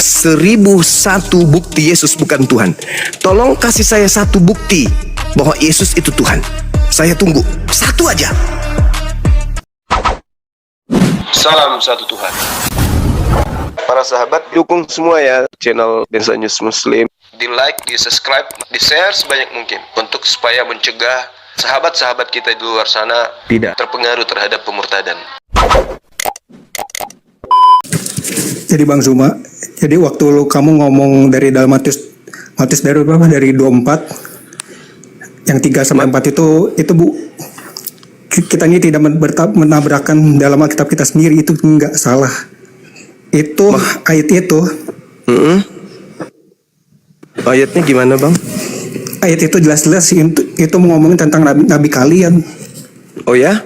1001 bukti Yesus bukan Tuhan. Tolong kasih saya satu bukti bahwa Yesus itu Tuhan. Saya tunggu satu aja. Salam satu Tuhan. Para sahabat, dukung semua ya channel Densa News Muslim. Di like, di subscribe, di share sebanyak mungkin untuk supaya mencegah sahabat-sahabat kita di luar sana tidak terpengaruh terhadap pemurtadan. Jadi Bang Zuma, jadi waktu kamu ngomong dari dalam Matius dari berapa? Dari 24 yang 3 sampai 4 itu Bu, kita ini tidak menabrakkan dalam Alkitab kita sendiri, itu enggak salah. Itu ayat itu. Ayatnya gimana Bang? Ayat itu jelas-jelas itu ngomongin tentang nabi kalian. Oh ya?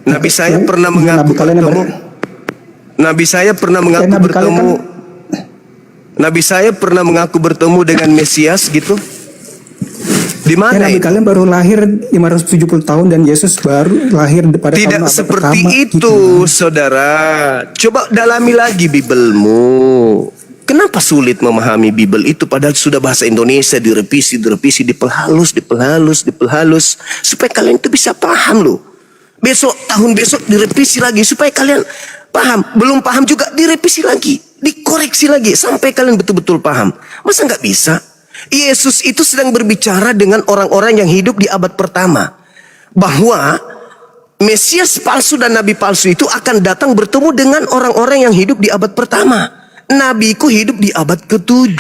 Nabi saya pernah mengaku bertemu. Nabi saya pernah mengaku bertemu. Nabi saya pernah mengaku bertemu dengan Mesias gitu. Di mana Nabi kalian baru lahir 570 tahun dan Yesus baru lahir pada tidak tahun seperti pertama, itu gitu. Saudara. Coba dalami lagi Bibelmu. Kenapa sulit memahami Bibel itu padahal sudah bahasa Indonesia direvisi, diperhalus supaya kalian itu bisa paham loh. Tahun besok direvisi lagi supaya kalian paham. Belum paham juga direvisi lagi, dikoreksi lagi sampai kalian betul-betul paham. Masa nggak bisa? Yesus itu sedang berbicara dengan orang-orang yang hidup di abad pertama, bahwa Mesias palsu dan Nabi palsu itu akan datang bertemu dengan orang-orang yang hidup di abad pertama. Nabiku hidup di abad ke-7.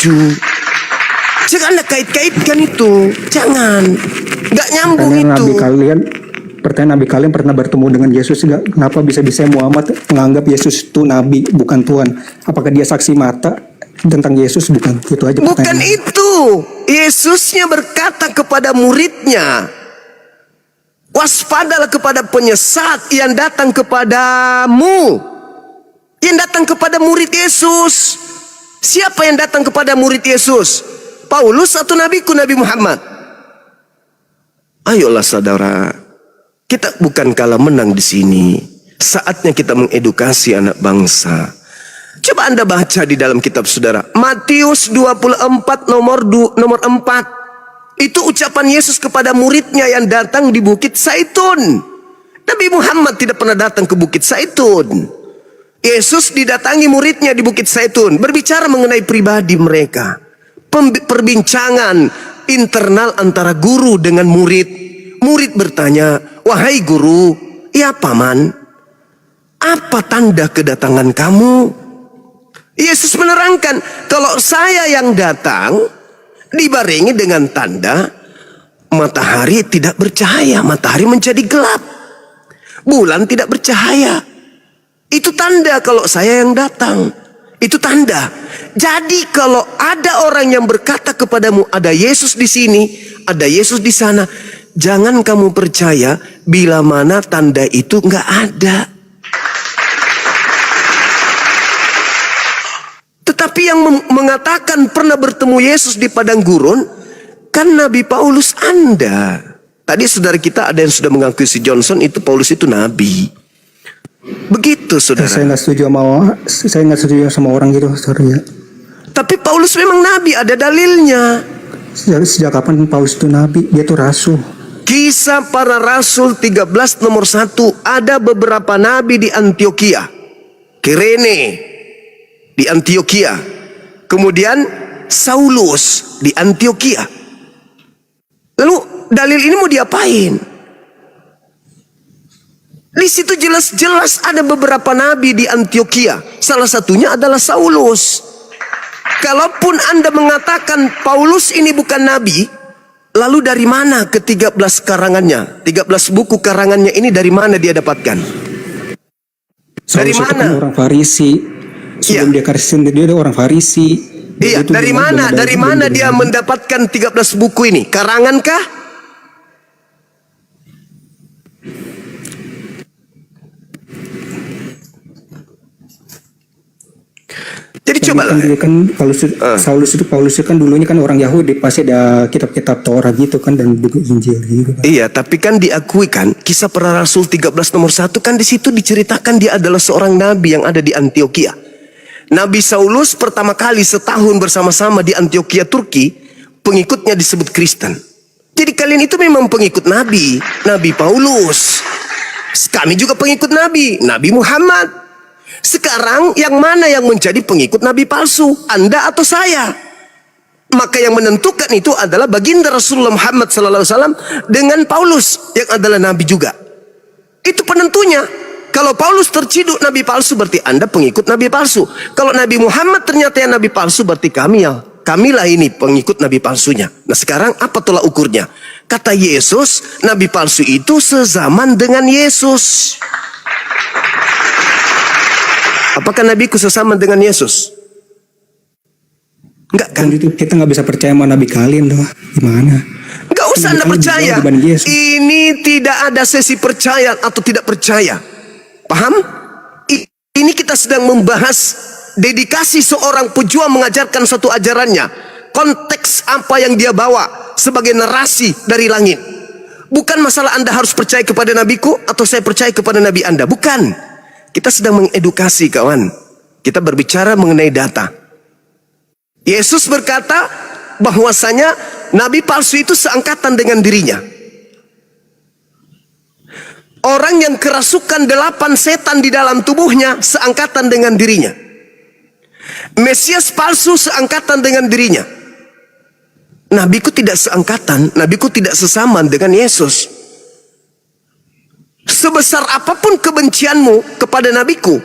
Jangan Anda kait-kaitkan itu. Jangan. Nggak nyambung itu. Pertanyaan Nabi kalian pernah bertemu dengan Yesus enggak? Kenapa bisa-bisa Muhammad menganggap Yesus itu Nabi bukan Tuhan? Apakah dia saksi mata tentang Yesus? Bukan, itu aja pertanyaan. Bukan itu. Yesusnya berkata kepada muridnya, waspadalah kepada penyesat yang datang kepadamu. Yang datang kepada murid Yesus. Siapa yang datang kepada murid Yesus? Paulus atau nabiku Nabi Muhammad? Ayolah saudara, kita bukan kalah menang di sini. Saatnya kita mengedukasi anak bangsa. Coba Anda baca di dalam kitab saudara. Matius 24 nomor 4. Itu ucapan Yesus kepada muridnya yang datang di Bukit Zaitun. Nabi Muhammad tidak pernah datang ke Bukit Zaitun. Yesus didatangi muridnya di Bukit Zaitun, berbicara mengenai pribadi mereka. Perbincangan internal antara guru dengan murid. Murid bertanya, wahai guru, ya paman, apa tanda kedatangan kamu? Yesus menerangkan, kalau saya yang datang dibarengi dengan tanda matahari tidak bercahaya, matahari menjadi gelap, bulan tidak bercahaya. Itu tanda kalau saya yang datang. Itu tanda. Jadi kalau ada orang yang berkata kepadamu, ada Yesus di sini, ada Yesus di sana, jangan kamu percaya bila mana tanda itu nggak ada. Tetapi yang mengatakan pernah bertemu Yesus di padang gurun kan Nabi Paulus Anda. Tadi saudara kita ada yang sudah mengaku si Johnson itu Paulus itu nabi. Begitu saudara. Saya nggak setuju sama orang gitu, sorry ya. Tapi Paulus memang nabi, ada dalilnya. Sejak kapan Paulus itu nabi? Dia itu rasul. Kisah para Rasul 13 nomor 1. Ada beberapa nabi di Antioquia, Kirene di Antioquia, kemudian Saulus di Antioquia. Lalu dalil ini mau diapain? Di situ jelas-jelas ada beberapa nabi di Antioquia. Salah satunya adalah Saulus. Kalaupun Anda mengatakan Paulus ini bukan nabi, lalu dari mana ke-13 karangannya? 13 buku karangannya ini dari mana dia dapatkan? Dari Saulus mana? Itu orang Farisi. Sebelum dia Kristen, dia orang Farisi. Iya, dari mana? Dari mana dia mendapatkan 13 buku ini? Karangankah? Jadi coba lah. Paulus itu kan dulunya kan orang Yahudi, pasti ada kitab-kitab Torah gitu kan dan buku Injil gitu kan. Iya, tapi kan diakui kan Kisah Para Rasul 13 nomor 1 kan di situ diceritakan dia adalah seorang nabi yang ada di Antioquia. Nabi Saulus pertama kali setahun bersama-sama di Antioquia, Turki, pengikutnya disebut Kristen. Jadi kalian itu memang pengikut Nabi, Nabi Paulus. Kami juga pengikut Nabi, Nabi Muhammad. Sekarang yang mana yang menjadi pengikut Nabi palsu? Anda atau saya? Maka yang menentukan itu adalah baginda Rasulullah Muhammad SAW dengan Paulus yang adalah Nabi juga. Itu penentunya. Kalau Paulus terciduk Nabi palsu, berarti Anda pengikut Nabi palsu. Kalau Nabi Muhammad ternyata yang Nabi palsu, berarti kamilah ini pengikut Nabi palsunya. Nah sekarang apa tolak ukurnya? Kata Yesus, Nabi palsu itu sezaman dengan Yesus. Apakah Nabiku sezaman dengan Yesus? Enggak kan? Kita nggak bisa percaya sama Nabi kalian doh. Gimana? Enggak usah Anda percaya. Ini tidak ada sesi percaya atau tidak percaya. Paham? Ini kita sedang membahas dedikasi seorang pejuang mengajarkan satu ajarannya. Konteks apa yang dia bawa sebagai narasi dari langit. Bukan masalah Anda harus percaya kepada nabiku atau saya percaya kepada nabi Anda. Bukan. Kita sedang mengedukasi kawan. Kita berbicara mengenai data. Yesus berkata bahwasanya nabi palsu itu seangkatan dengan dirinya. Orang yang kerasukan 8 setan di dalam tubuhnya seangkatan dengan dirinya. Mesias palsu seangkatan dengan dirinya. Nabiku tidak seangkatan, nabiku tidak sesaman dengan Yesus. Sebesar apapun kebencianmu kepada nabiku,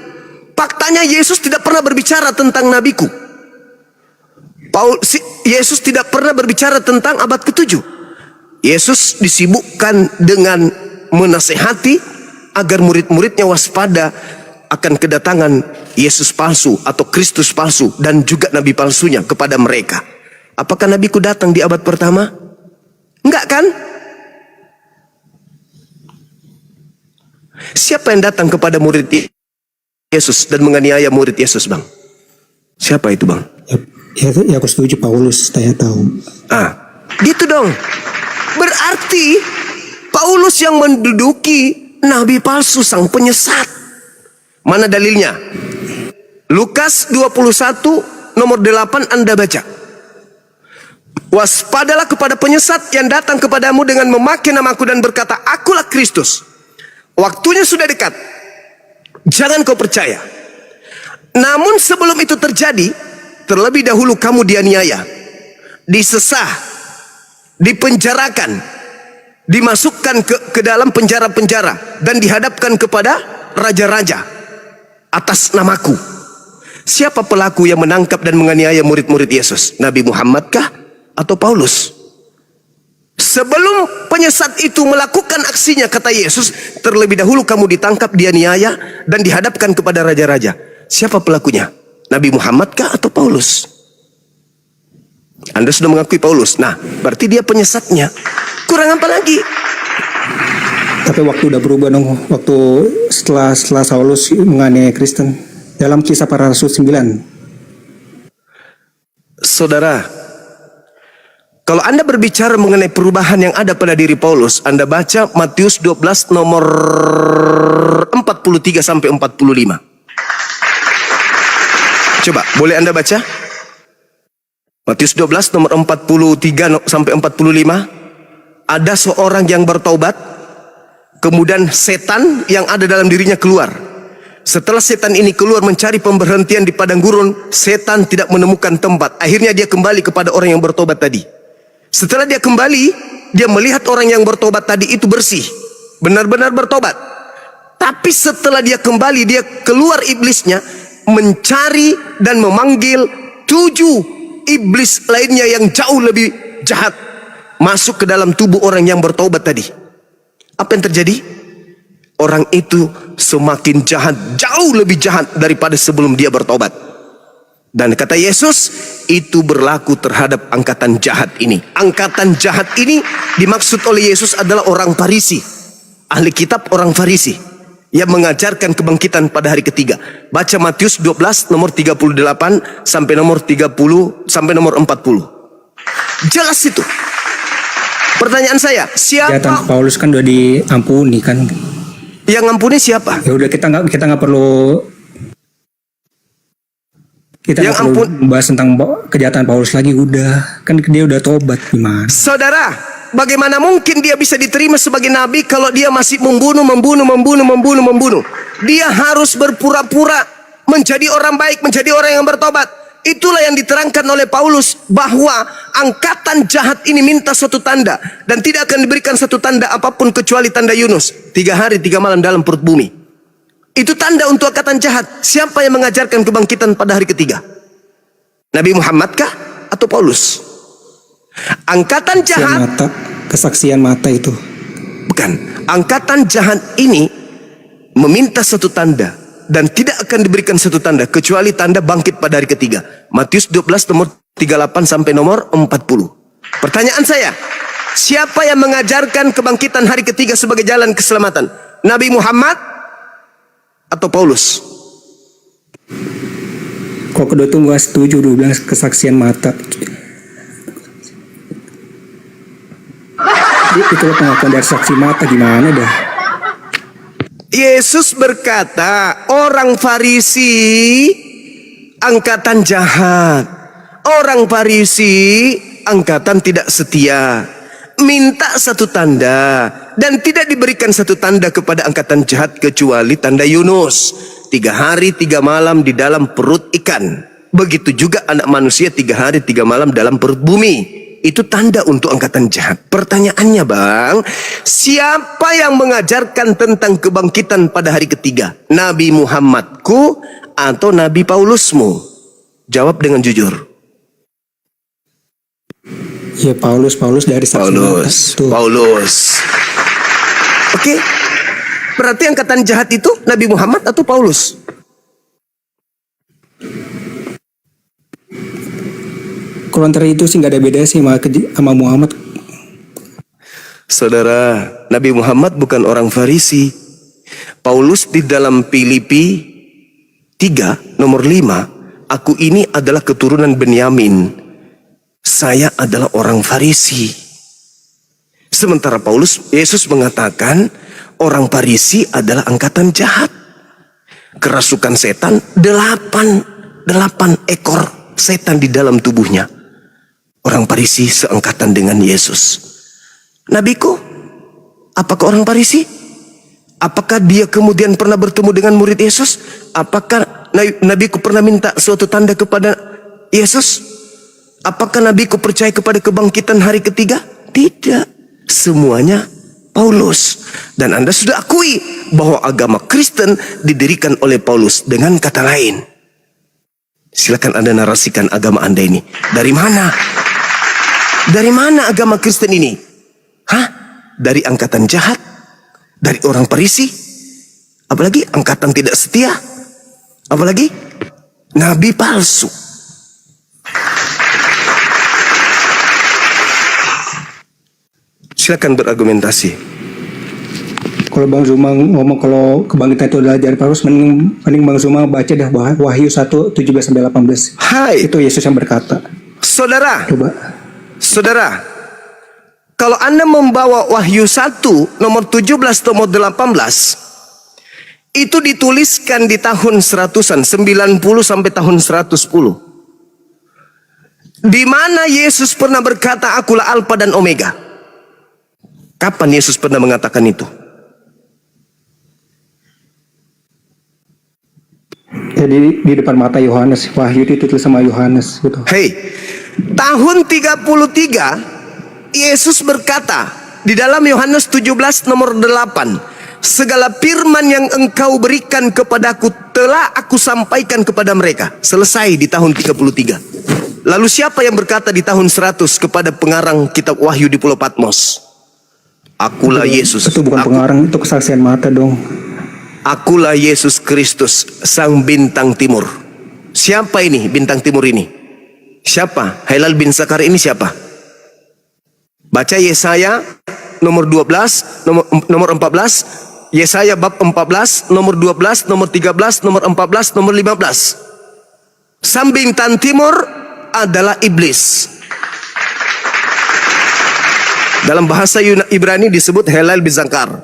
faktanya Yesus tidak pernah berbicara tentang nabiku. Yesus tidak pernah berbicara tentang abad ke-7. Yesus disibukkan dengan menasehati agar murid-muridnya waspada akan kedatangan Yesus palsu atau Kristus palsu dan juga nabi palsunya kepada mereka. Apakah nabiku datang di abad pertama? Enggak kan? Siapa yang datang kepada murid Yesus dan menganiaya murid Yesus, Bang? Siapa itu, Bang? Ya aku setuju, Paulus, saya tahu. Gitu dong. Berarti Paulus yang menduduki nabi palsu, sang penyesat. Mana dalilnya? Lukas 21 nomor 8 Anda baca. Waspadalah kepada penyesat yang datang kepadamu dengan memakai namaku dan berkata, akulah Kristus. Waktunya sudah dekat. Jangan kau percaya. Namun sebelum itu terjadi, terlebih dahulu kamu dianiaya, disesah, dipenjarakan, dimasukkan ke dalam penjara-penjara dan dihadapkan kepada raja-raja atas namaku. Siapa pelaku yang menangkap dan menganiaya murid-murid Yesus? Nabi Muhammad kah atau Paulus? Sebelum penyesat itu melakukan aksinya, kata Yesus, terlebih dahulu kamu ditangkap, dianiaya dan dihadapkan kepada raja-raja. Siapa pelakunya? Nabi Muhammad kah atau Paulus? Anda sudah mengakui Paulus. Nah, berarti dia penyesatnya. Kurang apa lagi? Tapi waktu udah berubah dong. Waktu setelah Saulus menganiaya Kristen. Dalam Kisah Para Rasul 9. Saudara, kalau Anda berbicara mengenai perubahan yang ada pada diri Paulus, Anda baca Matius 12 nomor 43 sampai 45. Coba, boleh Anda baca? Matius 12 nomor 43 sampai 45. Ada seorang yang bertobat, kemudian setan yang ada dalam dirinya keluar. Setelah setan ini keluar mencari pemberhentian di padang gurun, setan tidak menemukan tempat. Akhirnya dia kembali kepada orang yang bertobat tadi. Setelah dia kembali, dia melihat orang yang bertobat tadi itu bersih, benar-benar bertobat. Tapi setelah dia kembali, dia keluar iblisnya, mencari dan memanggil 7 iblis lainnya yang jauh lebih jahat masuk ke dalam tubuh orang yang bertobat tadi. Apa yang terjadi? Orang itu semakin jahat, jauh lebih jahat daripada sebelum dia bertobat. Dan kata Yesus, itu berlaku terhadap angkatan jahat ini. Angkatan jahat ini dimaksud oleh Yesus adalah orang Farisi, ahli kitab orang Farisi, yang mengajarkan kebangkitan pada hari ketiga. Baca Matius 12 nomor 38 sampai nomor 30 sampai nomor 40. Jelas itu. Pertanyaan saya, siapa? Ya, Paulus kan udah diampuni kan? Yang ngampuni siapa? Ya udah, kita nggak perlu Kita Yang nggak perlu bahas tentang kejahatan Paulus lagi, udah. Kan dia udah tobat, gimana? Saudara, bagaimana mungkin dia bisa diterima sebagai nabi kalau dia masih membunuh? Dia harus berpura-pura menjadi orang baik, menjadi orang yang bertobat. Itulah yang diterangkan oleh Paulus, bahwa angkatan jahat ini minta suatu tanda, dan tidak akan diberikan satu tanda apapun kecuali tanda Yunus, 3 hari 3 malam dalam perut bumi. Itu tanda untuk angkatan jahat. Siapa yang mengajarkan kebangkitan pada hari ketiga? Nabi Muhammad kah atau Paulus? Angkatan jahat, Kesaksian mata itu. bukan. Angkatan jahat ini meminta satu tanda, dan tidak akan diberikan satu tanda kecuali tanda bangkit pada hari ketiga. Matius 12 nomor 38 sampai nomor 40. Pertanyaan saya, siapa yang mengajarkan kebangkitan hari ketiga sebagai jalan keselamatan? Nabi Muhammad atau Paulus? Kok kedua itu gak setuju, udah bilang kesaksian mata. Itu pengakuan dari saksi mata, gimana dah? Yesus berkata, orang Farisi angkatan jahat, orang Farisi angkatan tidak setia, minta satu tanda, dan tidak diberikan satu tanda kepada angkatan jahat kecuali tanda Yunus, 3 hari 3 malam di dalam perut ikan. Begitu juga anak manusia 3 hari 3 malam dalam perut bumi. Itu tanda untuk angkatan jahat. Pertanyaannya bang, siapa yang mengajarkan tentang kebangkitan pada hari ketiga? Nabi Muhammadku atau Nabi Paulusmu? Jawab dengan jujur. Ya Paulus dari saksi mata. Paulus. Oke. Berarti angkatan jahat itu Nabi Muhammad atau Paulus? Kalau antara itu sih nggak ada beda sih sama Muhammad. Saudara, Nabi Muhammad bukan orang Farisi. Paulus di dalam Filipi 3 nomor 5, aku ini adalah keturunan Benyamin, saya adalah orang Farisi. Sementara Yesus mengatakan orang Farisi adalah angkatan jahat. Kerasukan setan, 8 ekor setan di dalam tubuhnya. Orang Farisi seangkatan dengan Yesus. Nabiku, apakah orang Farisi? Apakah dia kemudian pernah bertemu dengan murid Yesus? Apakah nabiku pernah minta suatu tanda kepada Yesus? Apakah nabiku percaya kepada kebangkitan hari ketiga? Tidak. Semuanya Paulus. Dan Anda sudah akui bahwa agama Kristen didirikan oleh Paulus. Dengan kata lain, silakan Anda narasikan agama Anda ini. Dari mana? Dari mana agama Kristen ini? Hah? Dari angkatan jahat? Dari orang Farisi? Apalagi angkatan tidak setia? Apalagi nabi palsu? Silakan berargumentasi. Kalau Bang Zuma ngomong kalau kebangkitan itu adalah ajaran Paulus, mending Bang Zuma baca dah Wahyu 1:17-18. Hai, itu Yesus yang berkata. Saudara, Coba. Saudara, kalau Anda membawa Wahyu 1 nomor 17 nomor 18, itu dituliskan di tahun 100-an, 90 sampai tahun 110. Di mana Yesus pernah berkata, akulah Alfa dan Omega? Kapan Yesus pernah mengatakan itu? Jadi di depan mata Yohanes, Wahyu itu ditulis sama Yohanes gitu. Hei, tahun 33 Yesus berkata di dalam Yohanes 17 nomor 8, segala firman yang engkau berikan kepadaku telah aku sampaikan kepada mereka. Selesai di tahun 33. Lalu siapa yang berkata di tahun 100 kepada pengarang kitab Wahyu di Pulau Patmos? Akulah Yesus. Itu bukan pengarang, itu kesaksian mata dong. Akulah Yesus Kristus, sang bintang timur. Siapa ini bintang timur ini? Siapa? Hilal bin Sakar ini siapa? Baca Yesaya nomor 12, nomor 14. Yesaya bab 14, nomor 12, nomor 13, nomor 14, nomor 15. Sang bintang timur adalah iblis. Dalam bahasa Ibrani disebut Hilal bin Sakar,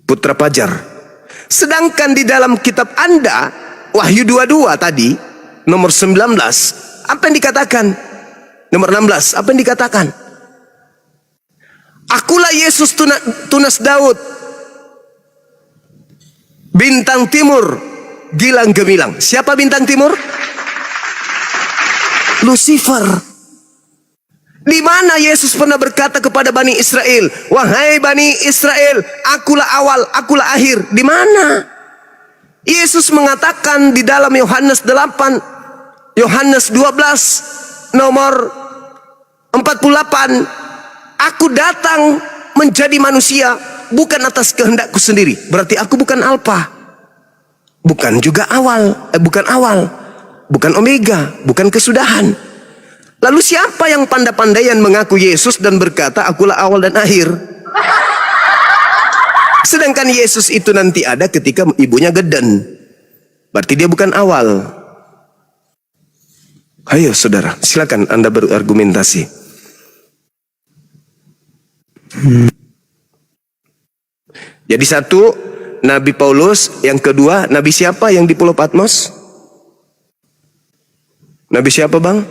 putra Fajar. Sedangkan di dalam kitab Anda, Wahyu 22 tadi, nomor 19, apa yang dikatakan? Nomor 16, apa yang dikatakan? Akulah Yesus tunas Daud, bintang timur, gilang gemilang. Siapa bintang timur? Lucifer. Di mana Yesus pernah berkata kepada Bani Israel, wahai Bani Israel, akulah awal, akulah akhir. Di mana? Yesus mengatakan di dalam Yohanes 8, Yohanes 12, nomor 48, aku datang menjadi manusia bukan atas kehendakku sendiri. Berarti aku bukan alfa, bukan juga bukan awal, bukan omega, bukan kesudahan. Lalu siapa yang pandai-pandaian mengaku Yesus dan berkata akulah awal dan akhir? Sedangkan Yesus itu nanti ada ketika ibunya geden. Berarti dia bukan awal. Ayo saudara, silakan Anda berargumentasi. Jadi satu, Nabi Paulus. Yang kedua, Nabi siapa yang di Pulau Patmos? Nabi siapa bang?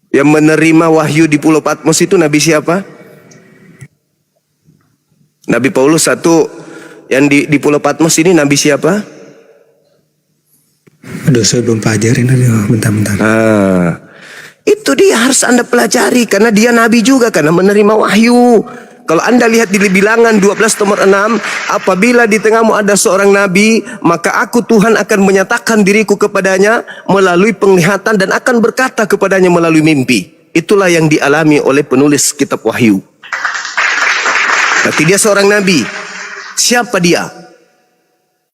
Yang menerima wahyu di Pulau Patmos itu Nabi siapa? Nabi Paulus satu. Yang di Pulau Patmos ini Nabi siapa? Aduh, saya belum pelajarin. Aduh, bentar-bentar. Itu dia harus Anda pelajari, karena dia Nabi juga, karena menerima wahyu. Kalau Anda lihat di Bilangan 12 nomor 6, apabila di tengahmu ada seorang nabi, maka aku Tuhan akan menyatakan diriku kepadanya melalui penglihatan dan akan berkata kepadanya melalui mimpi. Itulah yang dialami oleh penulis kitab Wahyu. Berarti dia seorang nabi. Siapa dia?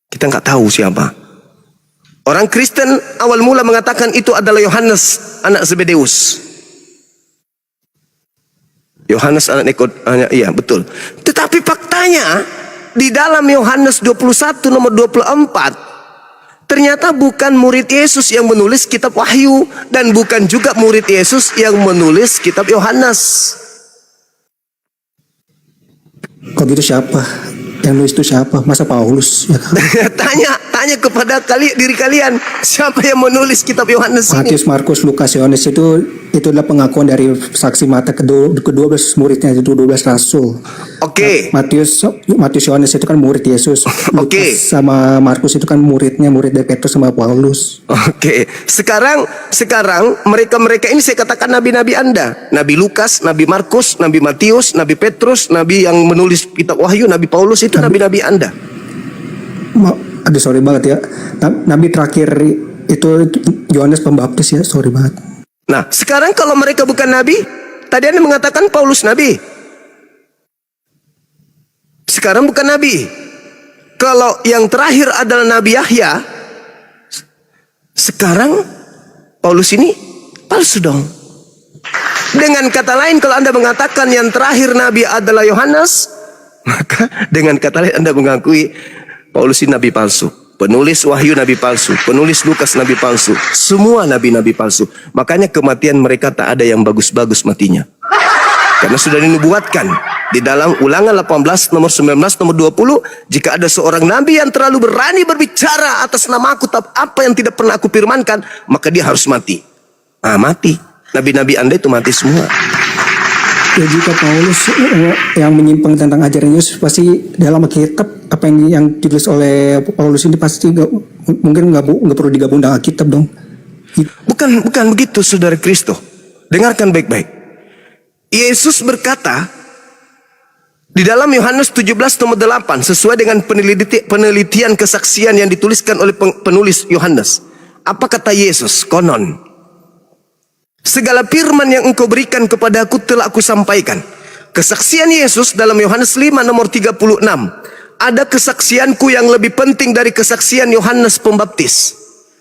Kita nggak tahu siapa. Orang Kristen awal mula mengatakan itu adalah Yohanes, anak Zebedeus. Yohanes anak Nikodemus, iya betul. Tetapi faktanya di dalam Yohanes 21 nomor 24, ternyata bukan murid Yesus yang menulis kitab Wahyu dan bukan juga murid Yesus yang menulis kitab Yohanes. Kok gitu siapa? Yang nulis itu siapa? Masa Paulus? Ya kan? tanya kepada diri kalian, siapa yang menulis kitab Yohanes ini? Matius, Markus, Lukas, Yohanes itu adalah pengakuan dari saksi mata ke-12 muridnya, itu 12 rasul. Oke. Matius, Yohanes itu kan murid Yesus. Oke. Lukas sama Markus itu kan murid dari Petrus sama Paulus. Oke. Sekarang mereka ini saya katakan nabi-nabi Anda. Nabi Lukas, Nabi Markus, Nabi Matius, Nabi Petrus, nabi yang menulis kitab Wahyu, Nabi Paulus itu nabi-nabi Anda. Aduh, sorry banget ya. Nabi terakhir itu Yohanes Pembaptis ya, sorry banget. Nah, sekarang kalau mereka bukan nabi, tadi Anda mengatakan Paulus nabi. Sekarang bukan nabi. Kalau yang terakhir adalah Nabi Yahya, sekarang Paulus ini palsu dong. Dengan kata lain, kalau Anda mengatakan yang terakhir nabi adalah Yohanes, maka dengan kata lain Anda mengakui Paulus ini nabi palsu. Penulis Wahyu nabi palsu, penulis Lukas nabi palsu, semua nabi-nabi palsu. Makanya kematian mereka tak ada yang bagus-bagus matinya. Karena sudah dinubuatkan di dalam Ulangan 18 nomor 19 nomor 20, jika ada seorang nabi yang terlalu berani berbicara atas nama aku apa yang tidak pernah aku firmankan, maka dia harus mati. Mati. Nabi-nabi Anda itu mati semua. Ya, jika Paulus yang menyimpang tentang ajaran Yesus, pasti dalam Alkitab apa yang ditulis oleh Paulus ini pasti mungkin nggak perlu digabung dengan Alkitab dong. Bukan begitu, saudara Kristo. Dengarkan baik-baik. Yesus berkata di dalam Yohanes 17 nomor 8, sesuai dengan penelitian kesaksian yang dituliskan oleh penulis Yohanes. Apa kata Yesus? Konon, segala firman yang engkau berikan kepadaku telah aku sampaikan. Kesaksian Yesus dalam Yohanes 5 nomor 36. Ada kesaksianku yang lebih penting dari kesaksian Yohanes Pembaptis.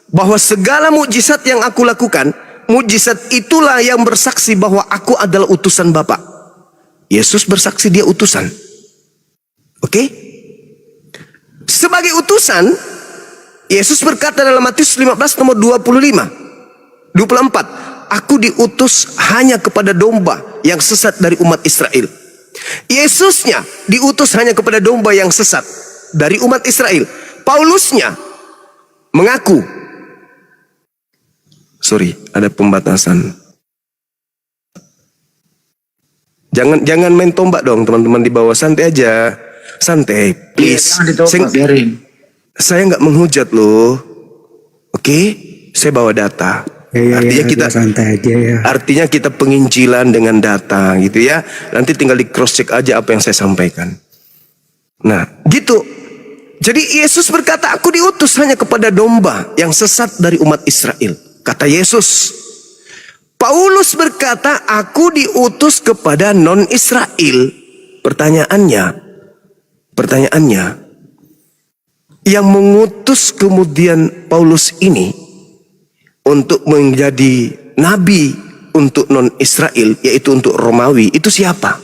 Bahwa segala mukjizat yang aku lakukan, mukjizat itulah yang bersaksi bahwa aku adalah utusan Bapa. Yesus bersaksi dia utusan. Oke? Sebagai utusan, Yesus berkata dalam Matius 15 nomor 24, aku diutus hanya kepada domba yang sesat dari umat Israel. Yesusnya diutus hanya kepada domba yang sesat. dari umat Israel. Paulusnya mengaku, sorry, ada pembatasan. Jangan main tombak dong teman-teman di bawah, santai aja. Santai, please. Jangan ditombak, biarin. Saya nggak menghujat loh. Oke? Saya bawa data. Artinya kita santai aja ya. Artinya kita penginjilan dengan data gitu ya. Nanti tinggal di cross check aja apa yang saya sampaikan. Nah, gitu. Jadi Yesus berkata, aku diutus hanya kepada domba yang sesat dari umat Israel. Kata Yesus. Paulus berkata, aku diutus kepada non-Israel. Pertanyaannya, yang mengutus kemudian Paulus ini untuk menjadi nabi untuk non-Israel, yaitu untuk Romawi, itu siapa?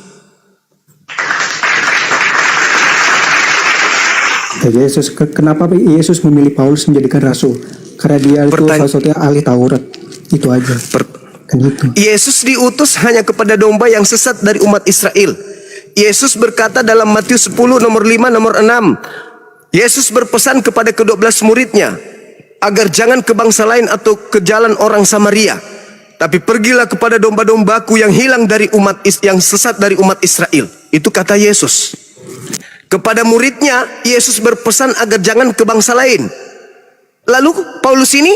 Yesus, kenapa Yesus memilih Paulus menjadikan rasul? Karena dia itu salah satunya ahli Taurat. Itu aja. Kan itu. Yesus diutus hanya kepada domba yang sesat dari umat Israel. Yesus berkata dalam Matius 10 nomor 5 nomor 6. Yesus berpesan kepada ke-12 muridnya agar jangan ke bangsa lain atau ke jalan orang Samaria, tapi pergilah kepada domba-dombaku yang hilang dari yang sesat dari umat Israel. Itu kata Yesus. Kepada muridnya Yesus berpesan agar jangan ke bangsa lain. Lalu Paulus ini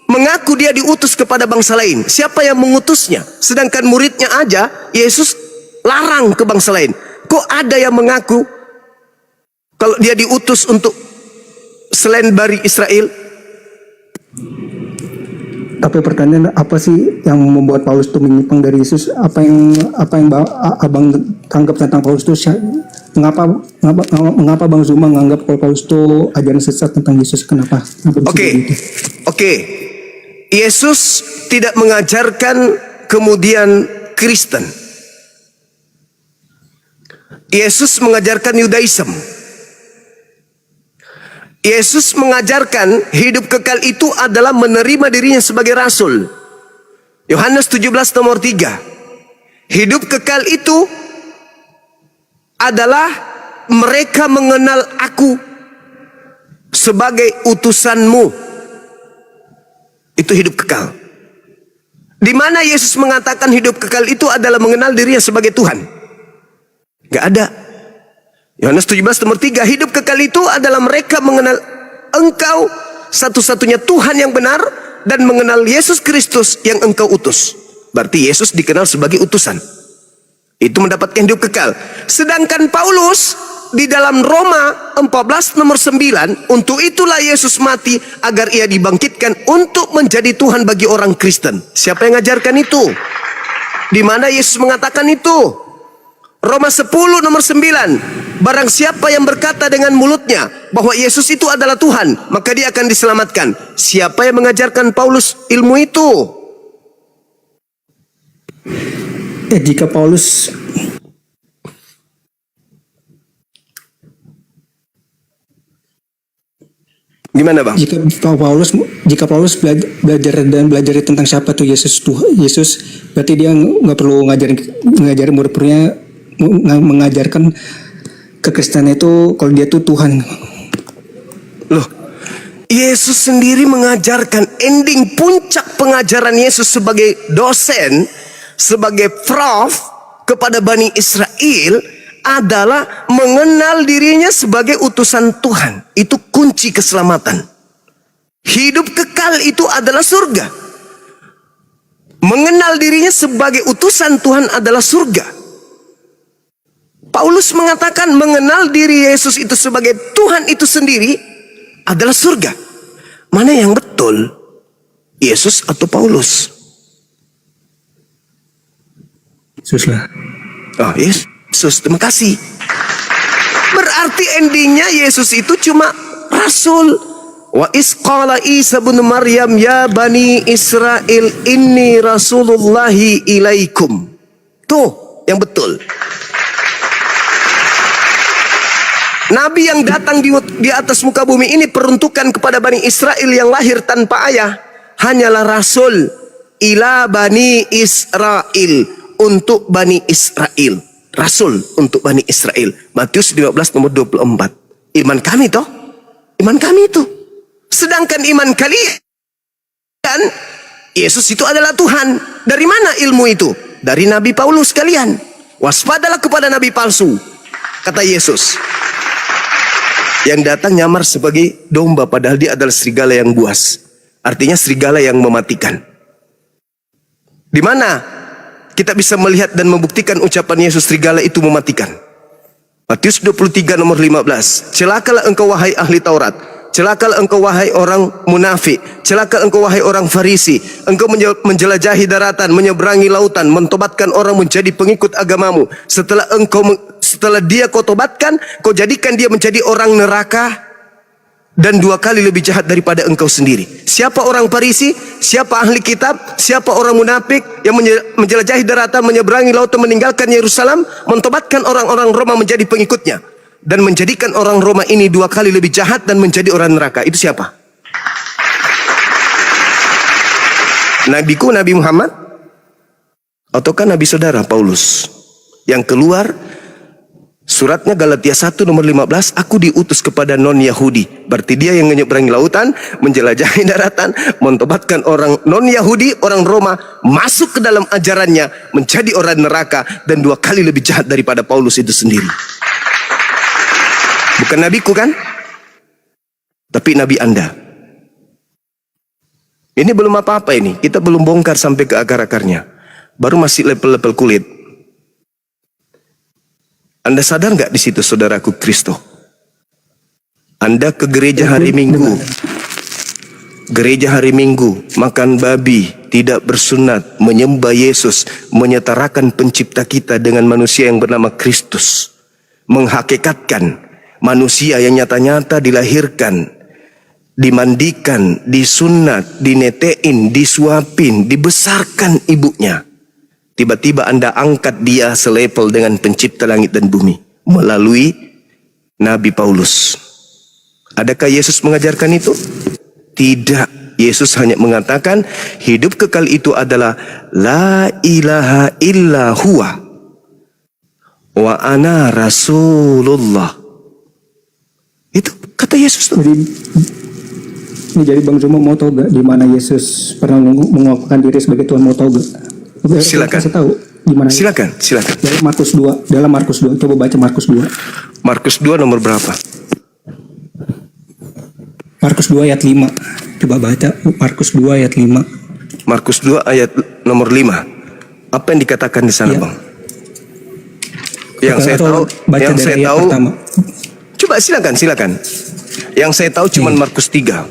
mengaku dia diutus kepada bangsa lain. Siapa yang mengutusnya? Sedangkan muridnya aja Yesus larang ke bangsa lain. Kok ada yang mengaku kalau dia diutus untuk selain dari Israel? Tapi pertanyaan, apa sih yang membuat Paulus itu menyimpang dari Yesus? Apa yang abang tanggap tentang Paulus itu? Mengapa Bang Zuma menganggap kalau Paulus itu ajaran sesat tentang Yesus? Kenapa? Oke. Yesus tidak mengajarkan kemudian Kristen. Yesus mengajarkan Yudaism. Yesus mengajarkan hidup kekal itu adalah menerima dirinya sebagai rasul. Yohanes 17 nomor 3. Hidup kekal itu adalah mereka mengenal aku sebagai utusanmu. Itu hidup kekal. Di mana Yesus mengatakan hidup kekal itu adalah mengenal dirinya sebagai Tuhan? Gak ada. Yohanes 17 nomor 3, hidup kekal itu adalah mereka mengenal engkau satu-satunya Tuhan yang benar dan mengenal Yesus Kristus yang engkau utus. Berarti Yesus dikenal sebagai utusan. Itu mendapatkan hidup kekal. Sedangkan Paulus di dalam Roma 14 nomor 9, untuk itulah Yesus mati agar ia dibangkitkan untuk menjadi Tuhan bagi orang Kristen. Siapa yang ngajarkan itu? Di mana Yesus mengatakan itu? Roma 10 nomor 9, barang siapa yang berkata dengan mulutnya bahwa Yesus itu adalah Tuhan, maka dia akan diselamatkan. Siapa yang mengajarkan Paulus ilmu itu? Jika Paulus Gimana Bang? Jika Paulus belajar tentang siapa tuh Yesus, berarti dia nggak perlu ngajarin murid-muridnya mengajarkan kekristenan itu kalau dia tuh Tuhan. Loh, Yesus sendiri mengajarkan, ending puncak pengajaran Yesus sebagai dosen, sebagai prof kepada Bani Israel adalah mengenal dirinya sebagai utusan Tuhan. Itu kunci keselamatan. Hidup kekal itu adalah surga. Mengenal dirinya sebagai utusan Tuhan adalah surga. Paulus mengatakan mengenal diri Yesus itu sebagai Tuhan itu sendiri adalah surga. Mana yang betul? Yesus atau Paulus? Yesus lah. Oh, Yesus, terima kasih. Berarti endingnya Yesus itu cuma rasul. Wa isqala Isa bin Maryam ya bani Israel inni rasulullahi ilaikum. Tuh yang betul. Nabi yang datang di atas muka bumi ini peruntukan kepada Bani Israel yang lahir tanpa ayah. Hanyalah rasul ila Bani Israel, untuk Bani Israel. Rasul untuk Bani Israel. Matius 15 nomor 24. Iman kami toh. Iman kami itu. Sedangkan iman kalian, Yesus itu adalah Tuhan. Dari mana ilmu itu? Dari Nabi Paulus kalian. Waspadalah kepada nabi palsu, kata Yesus. Yang datang nyamar sebagai domba, padahal dia adalah serigala yang buas. Artinya serigala yang mematikan. Di mana kita bisa melihat dan membuktikan ucapan Yesus serigala itu mematikan? Matius 23 nomor 15. Celakalah engkau wahai ahli Taurat. Celakalah engkau wahai orang munafik. Celaka engkau wahai orang Farisi. Engkau menjelajahi daratan, menyeberangi lautan, mentobatkan orang menjadi pengikut agamamu. Setelah dia kau tobatkan, kau jadikan dia menjadi orang neraka, dan 2 kali lebih jahat daripada engkau sendiri. Siapa orang Farisi? Siapa ahli kitab? Siapa orang munafik yang menjelajahi daratan, menyeberangi lautan, meninggalkan Yerusalem, mentobatkan orang-orang Roma menjadi pengikutnya, dan menjadikan orang Roma ini 2 kali lebih jahat dan menjadi orang neraka? Itu siapa? Nabiku Nabi Muhammad? Ataukah Nabi saudara Paulus yang keluar suratnya Galatia 1 nomor 15, aku diutus kepada non-Yahudi. Berarti dia yang menyeberangi lautan, menjelajahi daratan, mentobatkan orang non-Yahudi, orang Roma, masuk ke dalam ajarannya, menjadi orang neraka, dan 2 kali lebih jahat daripada Paulus itu sendiri. Bukan nabiku kan? Tapi nabi Anda. Ini belum apa-apa ini. Kita belum bongkar sampai ke akar-akarnya. Baru masih level-level kulit. Anda sadar nggak di situ, saudaraku Kristo? Anda ke gereja hari Minggu. Gereja hari Minggu, makan babi, tidak bersunat, menyembah Yesus, menyetarakan pencipta kita dengan manusia yang bernama Kristus. Menghakikatkan manusia yang nyata-nyata dilahirkan, dimandikan, disunat, dinetein, disuapin, dibesarkan ibunya. Tiba-tiba Anda angkat dia selevel dengan pencipta langit dan bumi melalui Nabi Paulus. Adakah Yesus mengajarkan itu? Tidak. Yesus hanya mengatakan hidup kekal itu adalah la ilaha illa huwa wa ana rasulullah. Itu kata Yesus tuh. Jadi Bang Zuma mau tahu gak di mana Yesus pernah menguapkan diri sebagai Tuhan? Mau tahu gak? Silakan. Kasih tahu gimana? Silakan. Dari Markus 2, dalam Markus 2. Coba baca Markus 2. Markus 2 nomor berapa? Markus 2 ayat 5. Coba baca Markus 2 ayat 5. Markus 2 ayat nomor 5. Apa yang dikatakan di sana, Ya. Bang? Yang saya tahu, baca yang dari saya ayat tahu. pertama. Coba silakan. Yang saya tahu cuman Markus 3.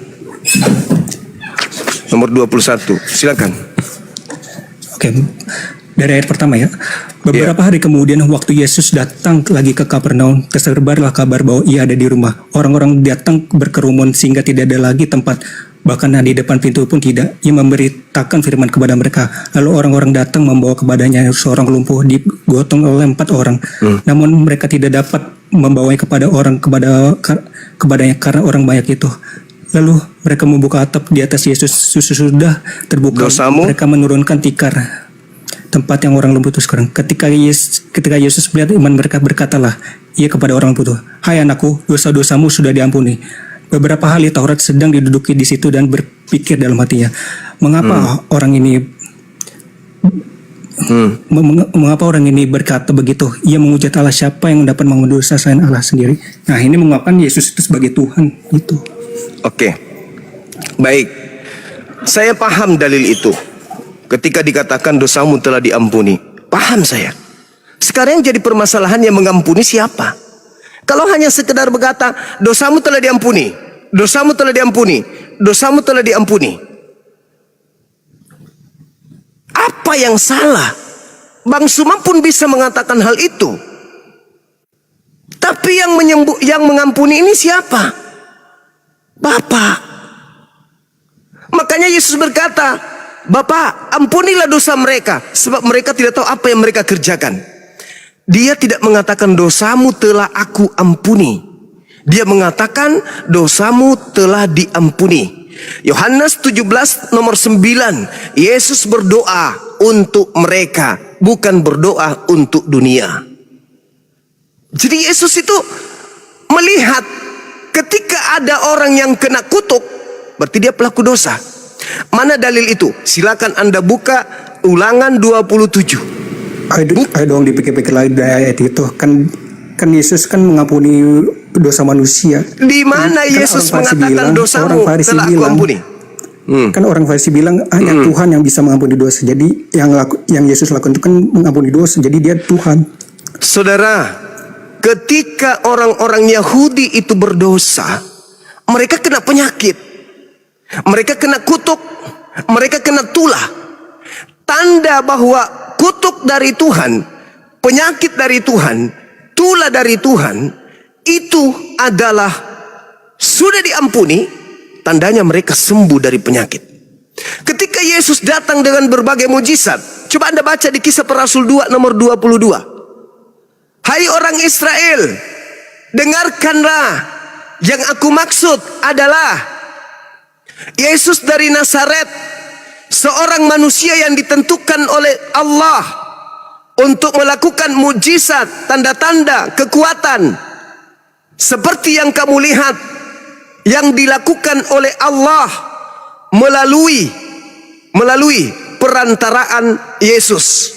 Nomor 21. Silakan. Oke, dari ayat pertama ya. Beberapa hari kemudian waktu Yesus datang lagi ke Kapernaum, tersebarlah kabar bahwa ia ada di rumah. Orang-orang datang berkerumun sehingga tidak ada lagi tempat. Bahkan di depan pintu pun tidak. Ia memberitakan firman kepada mereka. Lalu orang-orang datang membawa kepadanya seorang lumpuh digotong oleh 4 orang. Namun mereka tidak dapat membawanya kepadanya karena orang banyak itu. Lalu mereka membuka atap di atas Yesus. Sudah terbuka. Dosamu. Mereka menurunkan tikar tempat yang orang lumpuh itu sekarang. Ketika Yesus melihat iman mereka, berkatalah ia kepada orang lumpuh itu, hai anakku, dosa-dosamu sudah diampuni. Beberapa ahli Taurat sedang diduduki di situ dan berpikir dalam hatinya, mengapa orang ini berkata begitu? Ia menghujat Allah, siapa yang dapat mengampuni dosa selain Allah sendiri? Nah, ini mengatakan Yesus itu sebagai Tuhan itu. Oke. Baik. Saya paham dalil itu. Ketika dikatakan dosamu telah diampuni. Paham saya. Sekarang yang jadi permasalahan, yang mengampuni siapa? Kalau hanya sekedar berkata dosamu telah diampuni, dosamu telah diampuni, dosamu telah diampuni, apa yang salah? Bang Suma pun bisa mengatakan hal itu. Tapi yang mengampuni ini siapa? Bapa. Makanya Yesus berkata, Bapa, ampunilah dosa mereka, sebab mereka tidak tahu apa yang mereka kerjakan. Dia tidak mengatakan dosamu telah aku ampuni. Dia mengatakan dosamu telah diampuni. Yohanes 17 nomor 9. Yesus berdoa untuk mereka, bukan berdoa untuk dunia. Jadi Yesus itu melihat ketika ada orang yang kena kutuk, berarti dia pelaku dosa. Mana dalil itu? Silakan Anda buka Ulangan 27. Ayo dong dipikir-pikir lagi dari ayat itu. Kan Yesus kan mengampuni dosa manusia. Di mana Yesus mengatakan dosamu telah aku ampuni? Kan orang Farisi bilang hanya Tuhan yang bisa mengampuni dosa. Jadi yang Yesus lakukan itu kan mengampuni dosa. Jadi dia Tuhan. Saudara, ketika orang-orang Yahudi itu berdosa, mereka kena penyakit, mereka kena kutuk, mereka kena tulah. Tanda bahwa kutuk dari Tuhan, penyakit dari Tuhan, tulah dari Tuhan, itu adalah sudah diampuni. Tandanya mereka sembuh dari penyakit. Ketika Yesus datang dengan berbagai mujizat, coba Anda baca di Kisah Para Rasul 2 nomor 22. Hai orang Israel, dengarkanlah, yang aku maksud adalah Yesus dari Nazaret, seorang manusia yang ditentukan oleh Allah untuk melakukan mujizat, tanda-tanda, kekuatan seperti yang kamu lihat yang dilakukan oleh Allah melalui perantaraan Yesus.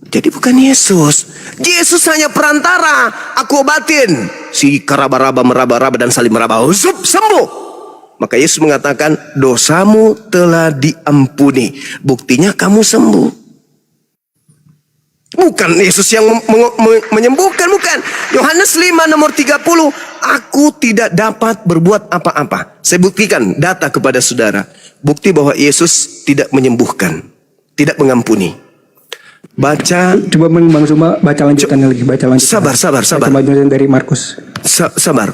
Jadi bukan Yesus. Yesus hanya perantara. Aku obatin si karaba-raba, meraba-raba dan saling meraba, sembuh. Maka Yesus mengatakan dosamu telah diampuni. Buktinya kamu sembuh. Bukan Yesus yang menyembuhkan, bukan. Yohanes 5 nomor 30, aku tidak dapat berbuat apa-apa. Saya buktikan data kepada saudara. Bukti bahwa Yesus tidak menyembuhkan, tidak mengampuni. Baca. Coba Bang Suma baca lanjutannya lagi. Baca lanjutan. Sabar. Baca lanjutan dari Markus. Sabar.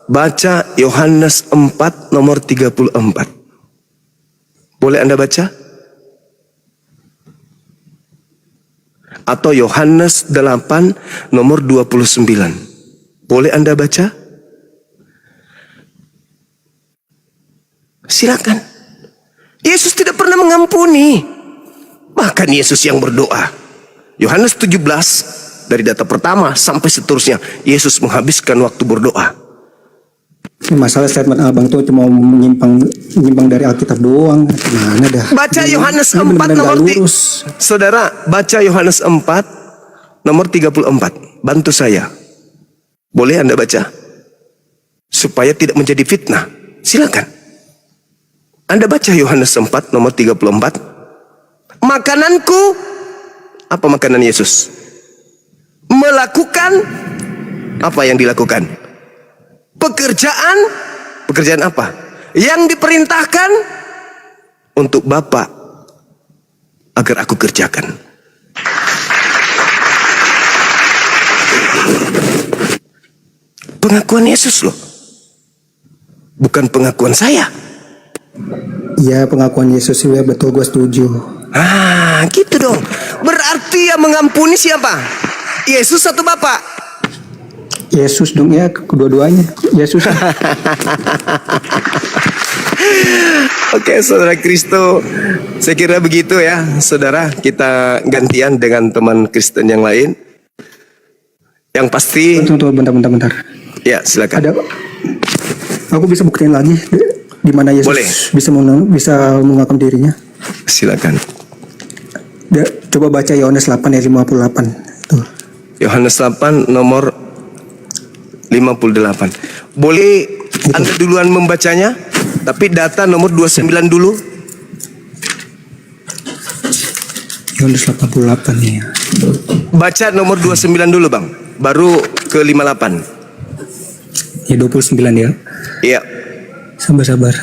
Baca Yohanes 4 nomor 34. Boleh Anda baca? Atau Yohanes 8 nomor 29. Boleh Anda baca? Silakan. Yesus tidak pernah mengampuni. Bahkan Yesus yang berdoa. Yohanes 17 dari data pertama sampai seterusnya, Yesus menghabiskan waktu berdoa. Ini masalah statement abang tuh cuma menyimpang dari Alkitab doang. Gimana dah? Baca Yohanes 4 nomor 3. Saudara, baca Yohanes 4 nomor 34. Bantu saya. Boleh Anda baca? Supaya tidak menjadi fitnah. Silakan. Anda baca Yohanes 4 nomor 34. Makananku, apa makanan Yesus? Melakukan apa yang dilakukan? Pekerjaan apa? Yang diperintahkan untuk Bapa agar aku kerjakan. Pengakuan Yesus loh. Bukan pengakuan saya. Iya, pengakuan Yesus ya, betul, gue setuju. Gitu dong. Berarti yang mengampuni siapa? Yesus atau Bapa? Yesus dong ya, kedua-duanya. Yesus. Oke, saudara Kristo, saya kira begitu ya, saudara. Kita gantian dengan teman Kristen yang lain. Yang pasti. Tunggu, bentar. Ya, silakan. Ada. Aku bisa buktiin lagi di mana Yesus boleh. bisa mengaku dirinya. Silakan. Coba baca Yohanes 8 ayat 58. Tuh. Yohanes 8 nomor 58. Boleh gitu. Anda duluan membacanya, tapi data nomor 29 dulu. Yohanes 88 nih. Baca nomor 29 dulu, Bang. Baru ke 58. Ya 29 ya. Iya. Sabar.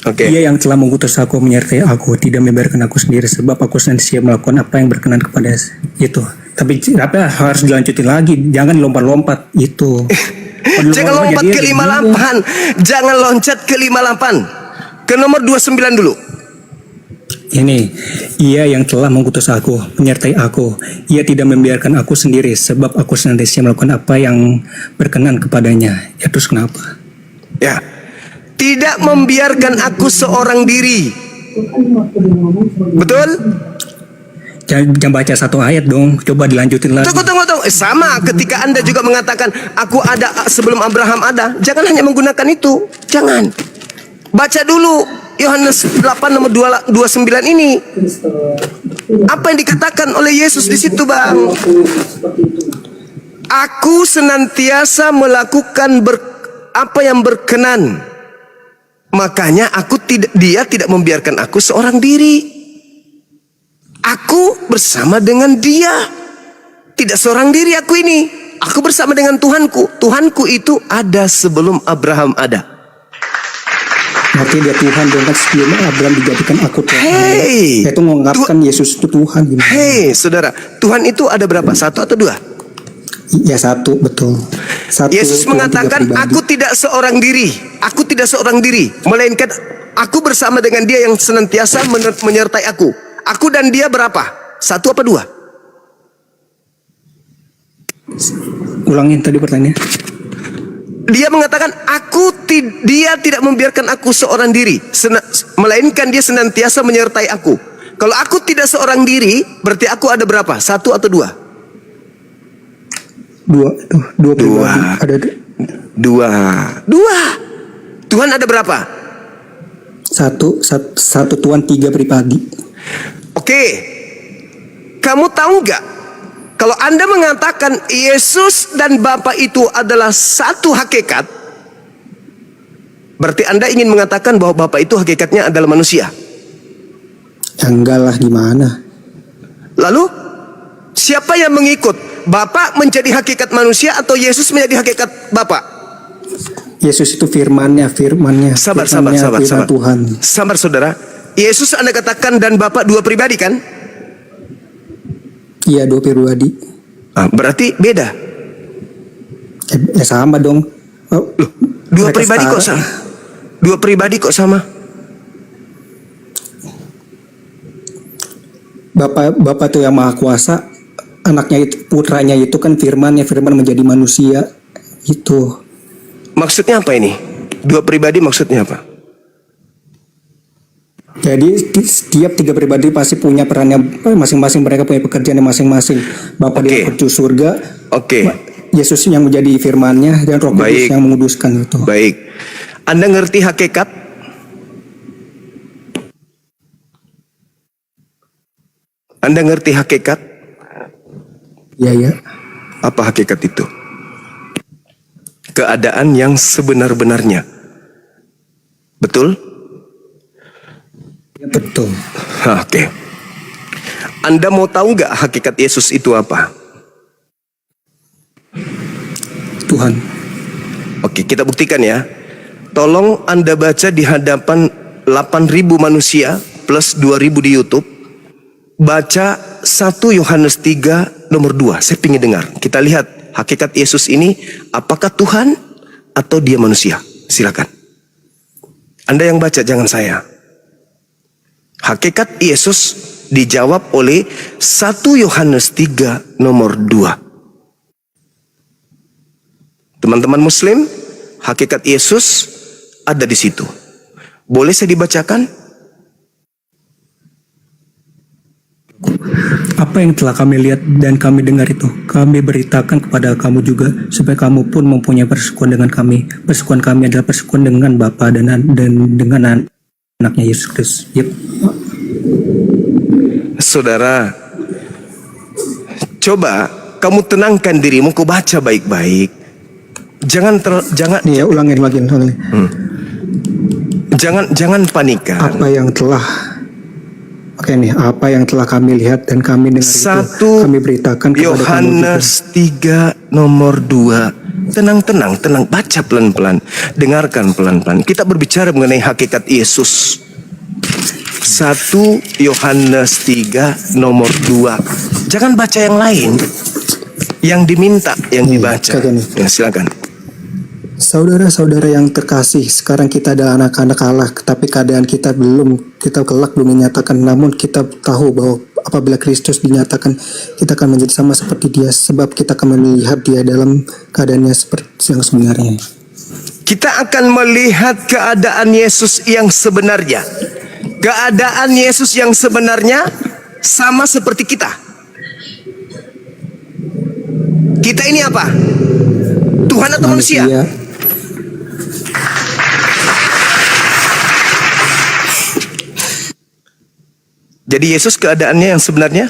Oke. Dia yang telah mengutus aku menyertai aku, tidak membiarkan aku sendiri, sebab aku sendiri siap melakukan apa yang berkenan kepada itu. Tapi apa harus dilanjutin lagi, jangan lompat-lompat itu. Jangan lompat ke 58. Jangan loncat ke 58. Ke nomor 29 dulu. Ini, ia yang telah mengutus aku, menyertai aku. Ia tidak membiarkan aku sendiri, sebab aku senantiasa melakukan apa yang berkenan kepadanya. Ya terus kenapa? Ya, tidak membiarkan aku seorang diri. Betul? Jangan baca satu ayat dong. Coba dilanjutin lagi. Tunggu. Sama ketika Anda juga mengatakan aku ada sebelum Abraham ada. Jangan hanya menggunakan itu. Jangan. Baca dulu Yohanes 8 nomor 29 ini. Apa yang dikatakan oleh Yesus di situ, Bang? Aku senantiasa melakukan apa yang berkenan. Makanya dia tidak membiarkan aku seorang diri. Aku bersama dengan dia. Tidak seorang diri aku ini. Aku bersama dengan Tuhanku. Tuhanku itu ada sebelum Abraham ada. Berarti dia Tuhan dong, kan sebelum Abraham dijadikan aku Tuhan. Hey, itu mengungkapkan Yesus itu Tuhan gimana? Hei saudara, Tuhan itu ada berapa? Satu atau dua? Ya satu, betul. Yesus Tuhan, mengatakan aku tidak seorang diri. Aku tidak seorang diri. Melainkan aku bersama dengan dia yang senantiasa menyertai aku. Aku dan dia berapa? Satu apa dua? Ulangin tadi pertanyaannya. Dia mengatakan dia tidak membiarkan aku seorang diri, melainkan dia senantiasa menyertai aku. Kalau aku tidak seorang diri, berarti aku ada berapa? Satu atau dua? Dua. Ada dua. Tuhan ada berapa? Satu Tuhan, tiga pribadi. Oke, kamu tahu nggak? Kalau Anda mengatakan Yesus dan Bapa itu adalah satu hakikat, berarti Anda ingin mengatakan bahwa Bapa itu hakikatnya adalah manusia. Ya enggak lah, gimana? Lalu siapa yang mengikut? Bapa menjadi hakikat manusia atau Yesus menjadi hakikat Bapa? Yesus itu firmannya. Sabar. Tuhan. Sabar saudara. Yesus Anda katakan dan Bapa dua pribadi kan? Iya, dua pribadi. Berarti beda. Ya sama dong. Loh, dua pribadi kok sama? Dua pribadi kok sama? Bapak tuh yang maha kuasa, anaknya itu, putranya itu kan firman menjadi manusia itu. Maksudnya apa ini? Dua pribadi maksudnya apa? Jadi setiap tiga pribadi pasti punya perannya masing-masing, mereka punya pekerjaannya masing-masing. Bapa di surga, Yesus yang menjadi firman-Nya dan Roh Kudus yang menguduskan itu. Baik. Anda ngerti hakikat? Anda ngerti hakikat? Ya. Apa hakikat itu? Keadaan yang sebenar-benarnya. Betul? Ya, betul. Oke. Anda mau tahu nggak hakikat Yesus itu apa? Tuhan. Oke, kita buktikan ya. Tolong Anda baca di hadapan 8.000 manusia plus 2.000 di YouTube. Baca 1 Yohanes 3 nomor 2. Saya ingin dengar. Kita lihat hakikat Yesus ini apakah Tuhan atau dia manusia? Silakan. Anda yang baca, jangan saya. Hakikat Yesus dijawab oleh 1 Yohanes 3 nomor 2. Teman-teman muslim, hakikat Yesus ada di situ. Boleh saya dibacakan? Apa yang telah kami lihat dan kami dengar itu, kami beritakan kepada kamu juga, supaya kamu pun mempunyai persekutuan dengan kami. Persekutuan kami adalah persekutuan dengan Bapa dan dengan anaknya Yesus Kristus. Yep. Saudara, coba kamu tenangkan dirimu, kau baca baik-baik. Jangan. Iya, ulangin lagi. Jangan panikan. Apa yang telah kami lihat dan kami dengar itu, kami beritakan kepada Yohanes 3 nomor 2. Tenang, baca pelan-pelan, dengarkan pelan-pelan. Kita berbicara mengenai hakikat Yesus. 1 Yohanes 3 nomor 2. Jangan baca yang lain. Yang diminta, yang dibaca. Ya, silakan. Saudara-saudara yang terkasih, sekarang kita adalah anak-anak Allah, tapi keadaan kita kelak belum dinyatakan. Namun kita tahu bahwa apabila Kristus dinyatakan, kita akan menjadi sama seperti Dia, sebab kita akan melihat Dia dalam keadaannya seperti yang sebenarnya. Kita akan melihat keadaan Yesus yang sebenarnya. Keadaan Yesus yang sebenarnya sama seperti kita. Kita ini apa? Tuhan atau manusia? Jadi Yesus keadaannya yang sebenarnya,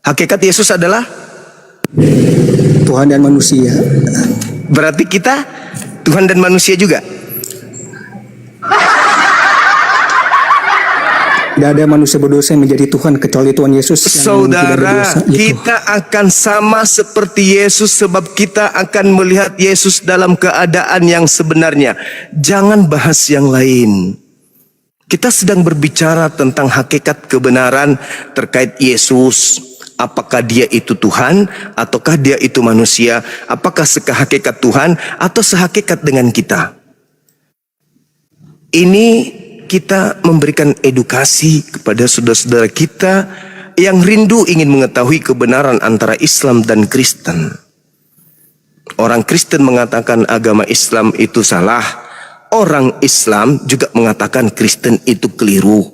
hakikat Yesus adalah Tuhan dan manusia. berarti kita Tuhan dan manusia juga. Tidak ada manusia berdosa yang menjadi Tuhan kecuali Tuhan Yesus yang tidak Saudara, berdosa. Gitu. kita akan sama seperti Yesus sebab kita akan melihat Yesus dalam keadaan yang sebenarnya. Jangan bahas yang lain. Kita sedang berbicara tentang hakikat kebenaran terkait Yesus. Apakah dia itu Tuhan ataukah dia itu manusia? Apakah sehakikat Tuhan atau sehakikat dengan kita? Ini kita memberikan edukasi kepada saudara-saudara kita yang rindu ingin mengetahui kebenaran antara Islam dan Kristen. Orang Kristen mengatakan agama Islam itu salah. Orang Islam juga mengatakan Kristen itu keliru.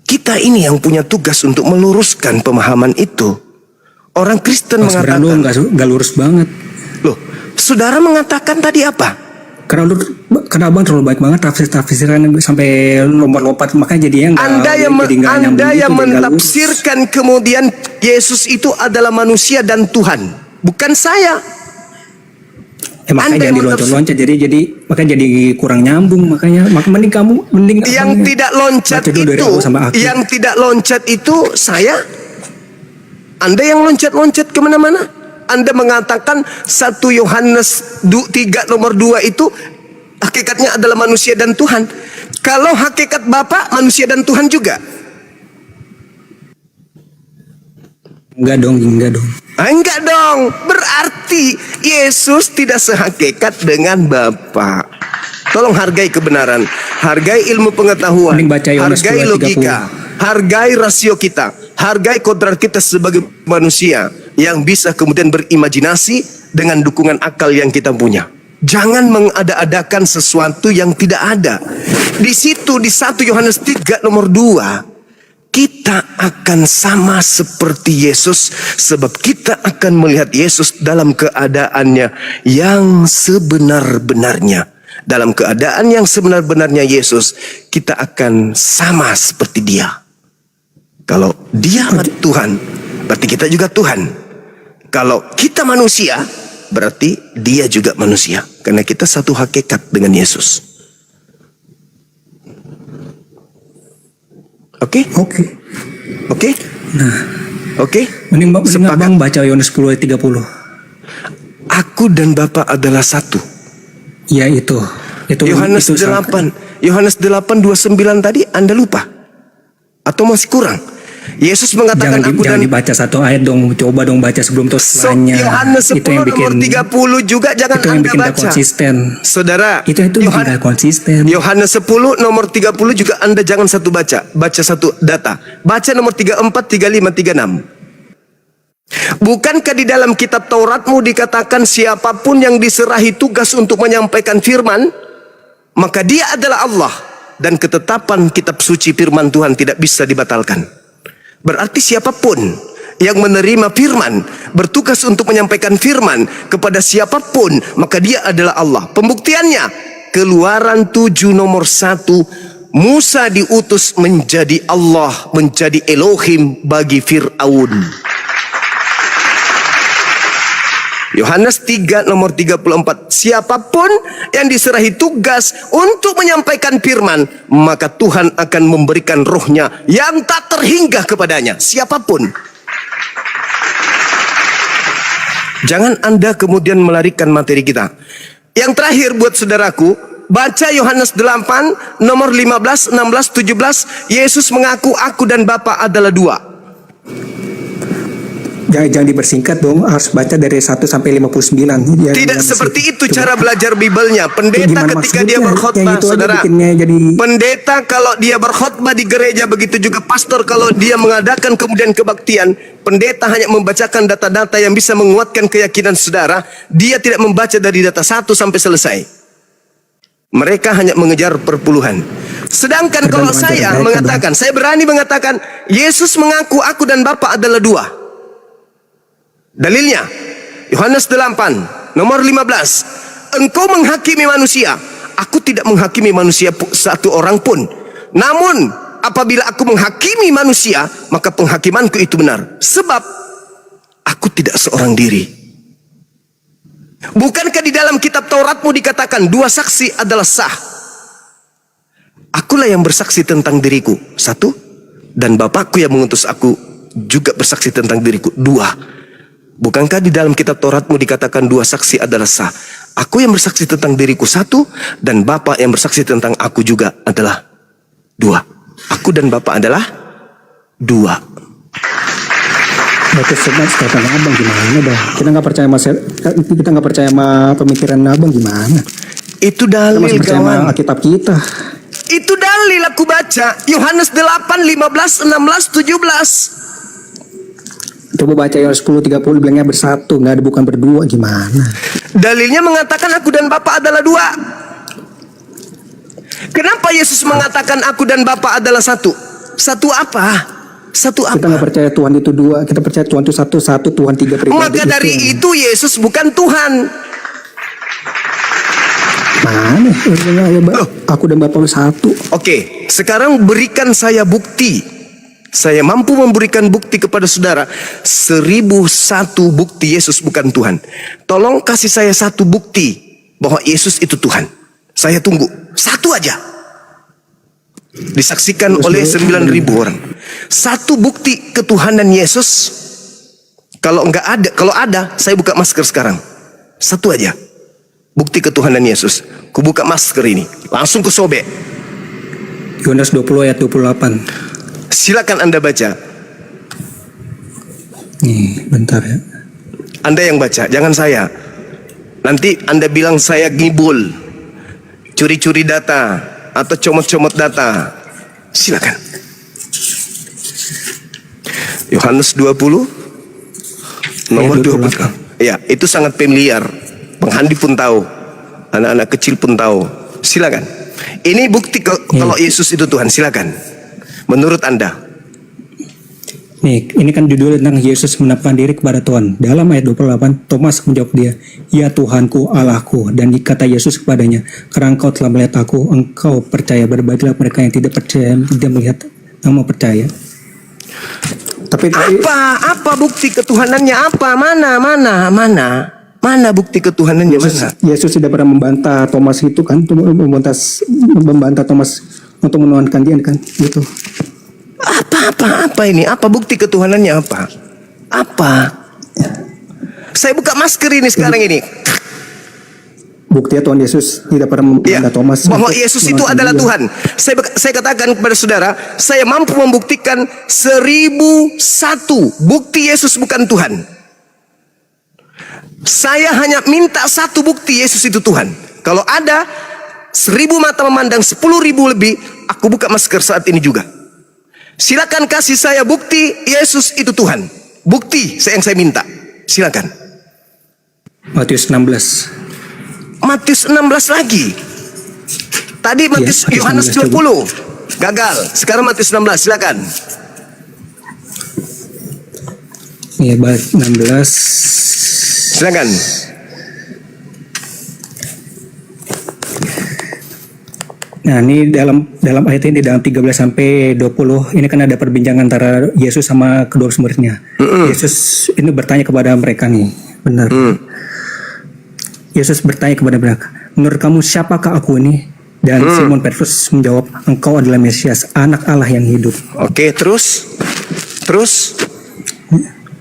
Kita ini yang punya tugas untuk meluruskan pemahaman itu. Orang Kristen Mas mengatakan, Brando nggak lurus banget. loh, saudara mengatakan tadi apa? Karena abang terlalu baik banget tafsiran sampai lompat-lompat, makanya jadinya nggak. Anda yang jadi nggak nyambung Anda gitu, yang jadi nggak lurus. mentafsirkan kemudian Yesus itu adalah manusia dan Tuhan, bukan saya. Makanya Anda jangan yang diloncat-loncat, jadi makanya jadi kurang nyambung, makanya mending yang abang tidak loncat baca dulu dari awal sampai akhir. yang tidak loncat itu saya. Anda yang loncat-loncat kemana-mana. Anda mengatakan 1 Yohanes 3 nomor 2 itu hakikatnya adalah manusia dan Tuhan. Kalau hakikat Bapa manusia dan Tuhan juga. Enggak dong. Enggak dong. Berarti Yesus tidak sehakikat dengan Bapa. Tolong hargai kebenaran, hargai ilmu pengetahuan, Mending baca Yohanes hargai 2:30. logika, hargai rasio kita, hargai kodrat kita sebagai manusia yang bisa kemudian berimajinasi dengan dukungan akal yang kita punya. Jangan mengada-adakan sesuatu yang tidak ada. Di situ di 1 Yohanes 3 nomor 2, kita akan sama seperti Yesus sebab kita akan melihat Yesus dalam keadaannya yang sebenar-benarnya. Dalam keadaan yang sebenar-benarnya Yesus, kita akan sama seperti dia. Kalau dia Tuhan, berarti kita juga Tuhan. Kalau kita manusia, berarti dia juga manusia. Karena kita satu hakikat dengan Yesus. Oke? Oke? Nah, Oke? mending Sepakat. abang baca Yohanes 10 ayat 30. Aku dan Bapa adalah satu. Ya itu Yohanes 8 29 tadi Anda lupa? Atau masih kurang? Yesus mengatakan jangan dibaca satu ayat dong, coba dong baca sebelum itu setelahnya. Yohanes 10 itu yang bikin, nomor 30 juga jangan itu yang Anda bikin gak baca. konsisten. Saudara, Itu bikin gak konsisten. Yohanes 10 nomor 30 juga Anda jangan satu baca. Baca satu data. Baca nomor 34, 35, 36. Bukankah di dalam kitab Tauratmu dikatakan siapapun yang diserahi tugas untuk menyampaikan firman, maka dia adalah Allah, dan ketetapan kitab suci firman Tuhan tidak bisa dibatalkan. Berarti siapapun yang menerima firman, bertugas untuk menyampaikan firman kepada siapapun, maka dia adalah Allah. Pembuktiannya, Keluaran 7 nomor 1, Musa diutus menjadi Allah, menjadi Elohim bagi Fir'aun. Yohanes 3 nomor 34, siapapun yang diserahi tugas untuk menyampaikan firman, maka Tuhan akan memberikan rohnya yang tak terhingga kepadanya. Siapapun. Jangan Anda kemudian melarikan materi kita. Yang terakhir buat saudaraku, baca Yohanes 8 nomor 15, 16, 17. Yesus mengaku aku dan Bapa adalah dua. Jangan dipersingkat dong, harus baca dari 1 sampai 59. Ya, Tidak seperti itu cara belajar Bibelnya. Pendeta Gimana ketika dia maksudnya? berkhotbah, Yang itu aja saudara. bikinnya jadi- Pendeta kalau dia berkhotbah di gereja, begitu juga pastor kalau dia mengadakan kemudian kebaktian, pendeta hanya membacakan data-data yang bisa menguatkan keyakinan saudara. Dia tidak membaca dari data 1 sampai selesai. Mereka hanya mengejar perpuluhan. Sedangkan kalau Tergantung saya ajaran mereka mengatakan, saya berani mengatakan, Yesus mengaku aku dan Bapa adalah dua. Dalilnya, Yohanes 8, nomor 15. Engkau menghakimi manusia, aku tidak menghakimi manusia satu orang pun. Namun, apabila aku menghakimi manusia, maka penghakimanku itu benar. Sebab, aku tidak seorang diri. Bukankah di dalam kitab Tauratmu dikatakan dua saksi adalah sah? Akulah yang bersaksi tentang diriku, satu, dan Bapakku yang mengutus aku juga bersaksi tentang diriku, dua. Bukankah di dalam kitab Tauratmu dikatakan dua saksi adalah sah? Aku yang bersaksi tentang diriku, satu, dan Bapa yang bersaksi tentang aku juga adalah dua. Aku dan Bapa adalah dua. Berarti sekarang abang gimana dah? Kita nggak percaya sama pemikiran abang gimana? Itu Kita dalil, masih percaya sama kawan. Alkitab kita. Itu dalil aku baca. Yohanes 8, 15, 16, 17. Coba baca Yohanes 10:30 bilangnya bersatu, nggak ada, bukan berdua, gimana? Dalilnya mengatakan aku dan Bapa adalah dua. Kenapa Yesus mengatakan aku dan Bapa adalah satu? Satu apa? Satu Kita nggak apa? percaya Tuhan itu dua, kita percaya Tuhan itu satu, Tuhan tiga pribadi. Maka dari itu Yesus bukan Tuhan. Mana? Aku dan Bapa satu. Oke, sekarang berikan saya bukti. Saya mampu memberikan bukti kepada saudara 1001 bukti Yesus bukan Tuhan. Tolong kasih saya satu bukti bahwa Yesus itu Tuhan. Saya tunggu satu aja. Disaksikan oleh 9.000 orang. Satu bukti ketuhanan Yesus. Kalau ada, saya buka masker sekarang. Satu aja. Bukti ketuhanan Yesus. Kubuka masker ini, langsung kesobek. Yohanes 20 ayat 28. Silakan Anda baca. Nih, bentar ya. Anda yang baca, jangan saya. Nanti Anda bilang saya ngibul, curi-curi data, atau comot-comot data. Silakan. Yohanes 20, nomor 20. Ya, itu sangat familiar. Penghandi pun tahu, anak-anak kecil pun tahu. Silakan. Ini bukti kalau Yesus itu Tuhan. Silakan. Menurut Anda. Nih, ini kan judulnya tentang Yesus menampakkan diri kepada Tuhan. Dalam ayat 28, Thomas menjawab dia, "Ya Tuhanku, Allahku." Dan dikata Yesus kepadanya, "Karena engkau telah melihat aku, engkau percaya. Berbahagialah mereka yang tidak percaya, tidak melihat, namun percaya." Tapi Apa bukti ketuhanannya? Apa? Mana bukti ketuhanannya? Mana? Yesus tidak pernah membantah Thomas itu kan, membantah Thomas untuk menuhankan dia kan, gitu. Apa ini? Apa bukti ketuhanannya apa? Apa? Saya buka masker ini sekarang ini. Buktinya Tuhan Yesus tidak pernah membantah Thomas bahwa untuk Yesus itu menuhankan adalah dia. Tuhan. Saya katakan kepada saudara, saya mampu membuktikan 1001 bukti Yesus bukan Tuhan. Saya hanya minta satu bukti Yesus itu Tuhan. Kalau ada 1000 mata memandang 10.000 lebih, aku buka masker saat ini juga. Silakan kasih saya bukti Yesus itu Tuhan. Bukti yang saya minta. Silakan. Matius 16. Matius 16 lagi. Tadi Matius Yohanes 20. Gagal. Sekarang Matius 16. Silakan. Iya, 16. Silakan. Nah, ini dalam ayat ini dalam 13 sampai 20 ini kan ada perbincangan antara Yesus sama kedua muridnya. Yesus ini bertanya kepada mereka nih, benar. Yesus bertanya kepada mereka, "Menurut kamu siapakah aku ini?" Dan Simon Petrus menjawab, "Engkau adalah Mesias, anak Allah yang hidup." Oke, terus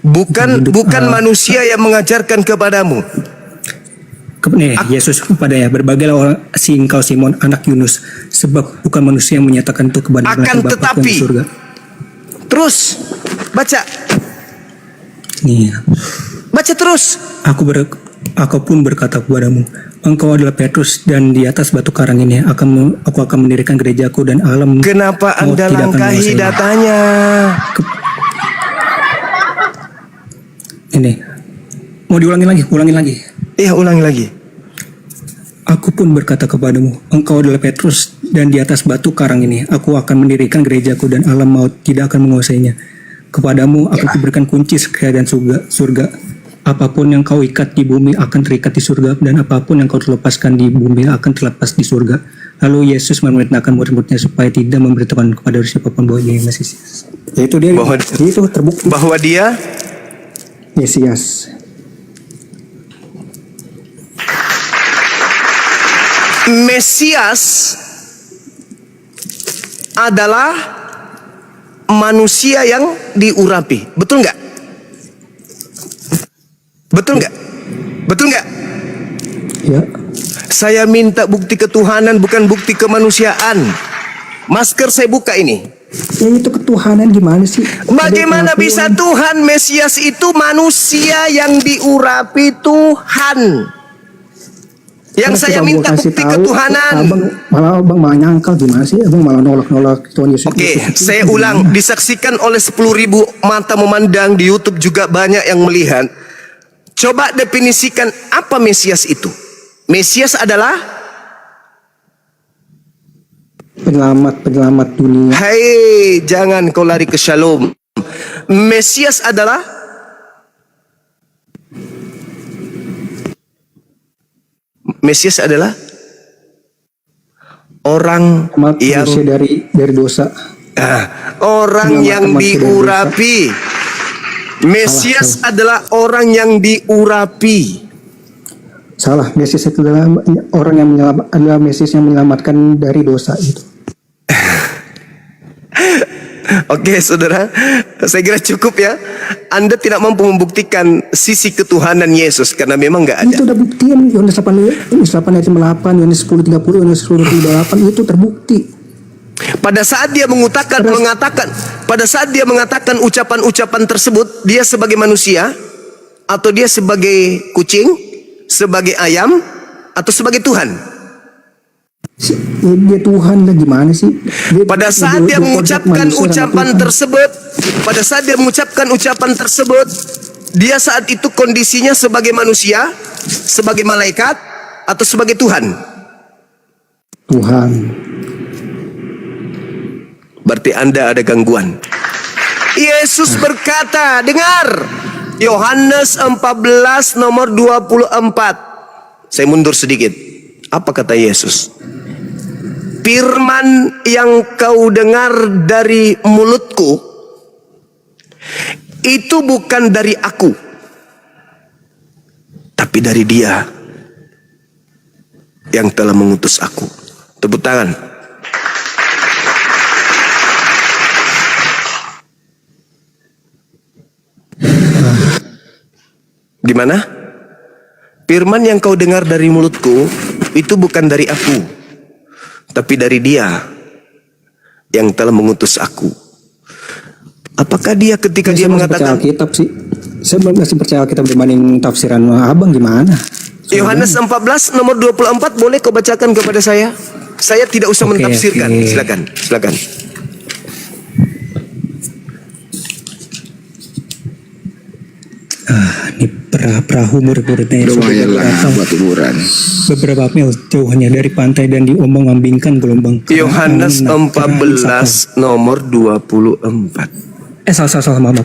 bukan manusia yang mengajarkan kepadamu. Nih, Yesus kepadanya, "Berbahagialah orang si engkau Simon, anak Yunus, sebab bukan manusia yang menyatakan itu kepada Akan Bapa tetapi di surga." Terus baca. Nih, Baca terus. Aku pun berkata kepadamu, engkau adalah Petrus, dan di atas batu karang ini aku akan mendirikan gerejaku, dan alam Kenapa maut Anda tidak akan langkahi menguasainya. datanya? Ini mau ulangin lagi. Iya, ulangi lagi. Aku pun berkata kepadamu, engkau adalah Petrus, dan di atas batu karang ini aku akan mendirikan gerejaku dan alam maut tidak akan menguasainya. Kepadamu aku kuberikan kunci kerajaan surga. Apapun yang kau ikat di bumi akan terikat di surga, dan apapun yang kau lepaskan di bumi akan terlepas di surga. Lalu Yesus memerintahkan murid-muridnya supaya tidak memberitahukan kepada siapapun bahwa dia Mesias. Yaitu dia, itu terbukti bahwa dia Mesias. Mesias adalah manusia yang diurapi. Betul nggak? Betul nggak? Betul nggak? Ya. Saya minta bukti ketuhanan, bukan bukti kemanusiaan. Masker saya buka ini. Ya itu ketuhanan gimana sih? Bagaimana bisa Tuhan? Mesias itu manusia yang diurapi Tuhan. Yang saya minta bukti ketuhanan. Abang malah nyangkal gimana sih? Abang malah nolak Tuhan Yesus. Oke, saya ulang. Disaksikan oleh 10.000 mata memandang, di YouTube juga banyak yang melihat. Coba definisikan apa Mesias itu. Mesias adalah penyelamat dunia. Hai, jangan kau lari ke Shalom. Mesias adalah orang yang dari dosa. Orang yang diurapi. Mesias adalah orang yang diurapi. Salah, Mesias itu adalah orang yang adalah Mesias yang menyelamatkan dari dosa itu. Oke, saudara, saya kira cukup ya. Anda tidak mampu membuktikan sisi ketuhanan Yesus karena memang nggak ada. Itu udah buktiin, Yohanes 8 ayat 8, Yohanes 10:30, Yohanes 10:38 itu terbukti. Pada saat dia pada saat dia mengatakan ucapan-ucapan tersebut, dia sebagai manusia atau dia sebagai kucing, sebagai ayam, atau sebagai Tuhan? Dia Tuhan lah, gimana sih? Pada saat dia mengucapkan ucapan tersebut, dia saat itu kondisinya sebagai manusia, sebagai malaikat, atau sebagai Tuhan? Tuhan. Berarti Anda ada gangguan. Yesus berkata, dengar, Yohanes 14 nomor 24. Saya mundur sedikit. Apa kata Yesus? Firman yang kau dengar dari mulutku itu bukan dari aku, tapi dari Dia yang telah mengutus aku. Tepuk tangan. Gimana? Firman yang kau dengar dari mulutku itu bukan dari aku, tapi dari Dia yang telah mengutus aku. Apakah dia ketika dia mengatakan Alkitab sih? Saya masih percaya Alkitab dibanding tafsiran abang gimana? Yohanes 14 nomor 24 boleh kau bacakan kepada saya? Saya tidak usah mentafsirkan. Silakan. Ini perahu murid-muridnya lumayanlah buat hiburan. Beberapa mil jauhnya dari pantai dan diombang-ambingkan gelombang. Yohanes 14 nomor 24. Salah, maaf.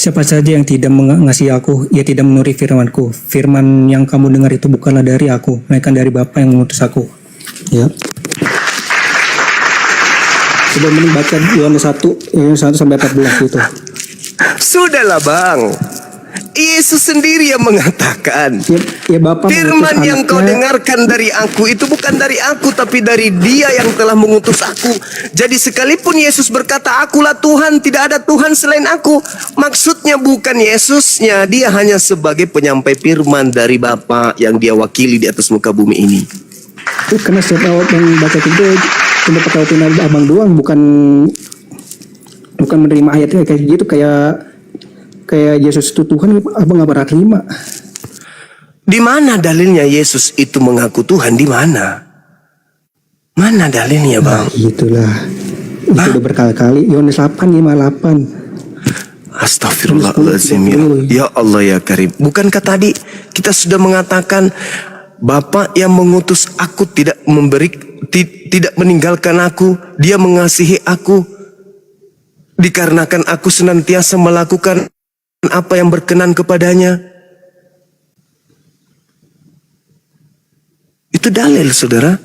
Siapa saja yang tidak mengasihi aku, ia tidak menuruti firmanku. Firman yang kamu dengar itu bukanlah dari aku, melainkan dari Bapa yang mengutus aku. Ya. Coba mending baca Yohanes 1 sampai 14 itu. Sudahlah bang, Yesus sendiri yang mengatakan, ya Bapa firman yang kau dengarkan dari aku itu bukan dari aku, tapi dari Dia yang telah mengutus aku. Jadi sekalipun Yesus berkata, akulah Tuhan, tidak ada Tuhan selain aku, maksudnya bukan Yesusnya, Dia hanya sebagai penyampai firman dari Bapa yang Dia wakili di atas muka bumi ini. Karena setiap yang baca itu cuma pakai opini abang doang, bukan menerima ayatnya kayak gitu, kayak Yesus itu Tuhan, abang nggak pernah terima. Di mana dalilnya Yesus itu mengaku Tuhan? Di mana? Mana dalilnya bang? Itulah. Itu udah berkali-kali. Yohanes 8:58. Astagfirullahaladzim ya. Ya Allah ya Karim. Bukankah tadi kita sudah mengatakan Bapa yang mengutus aku tidak tidak meninggalkan aku, dia mengasihi aku dikarenakan aku senantiasa melakukan apa yang berkenan kepadanya. Itu dalil, saudara.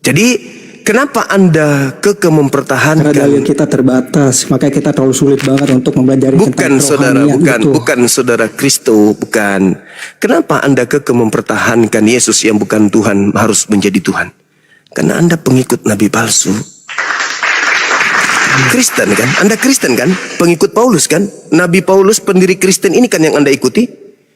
Jadi kenapa Anda kekeh mempertahankan? Karena dalil kita terbatas, makanya kita terlalu sulit banget untuk mempelajari Bukan tentang saudara, kerohanian itu. bukan saudara Kristo, bukan. Kenapa Anda kekeh mempertahankan Yesus yang bukan Tuhan harus menjadi Tuhan? Karena Anda pengikut nabi palsu. Kristen kan? Anda Kristen kan? Pengikut Paulus kan? Nabi Paulus pendiri Kristen ini kan yang Anda ikuti?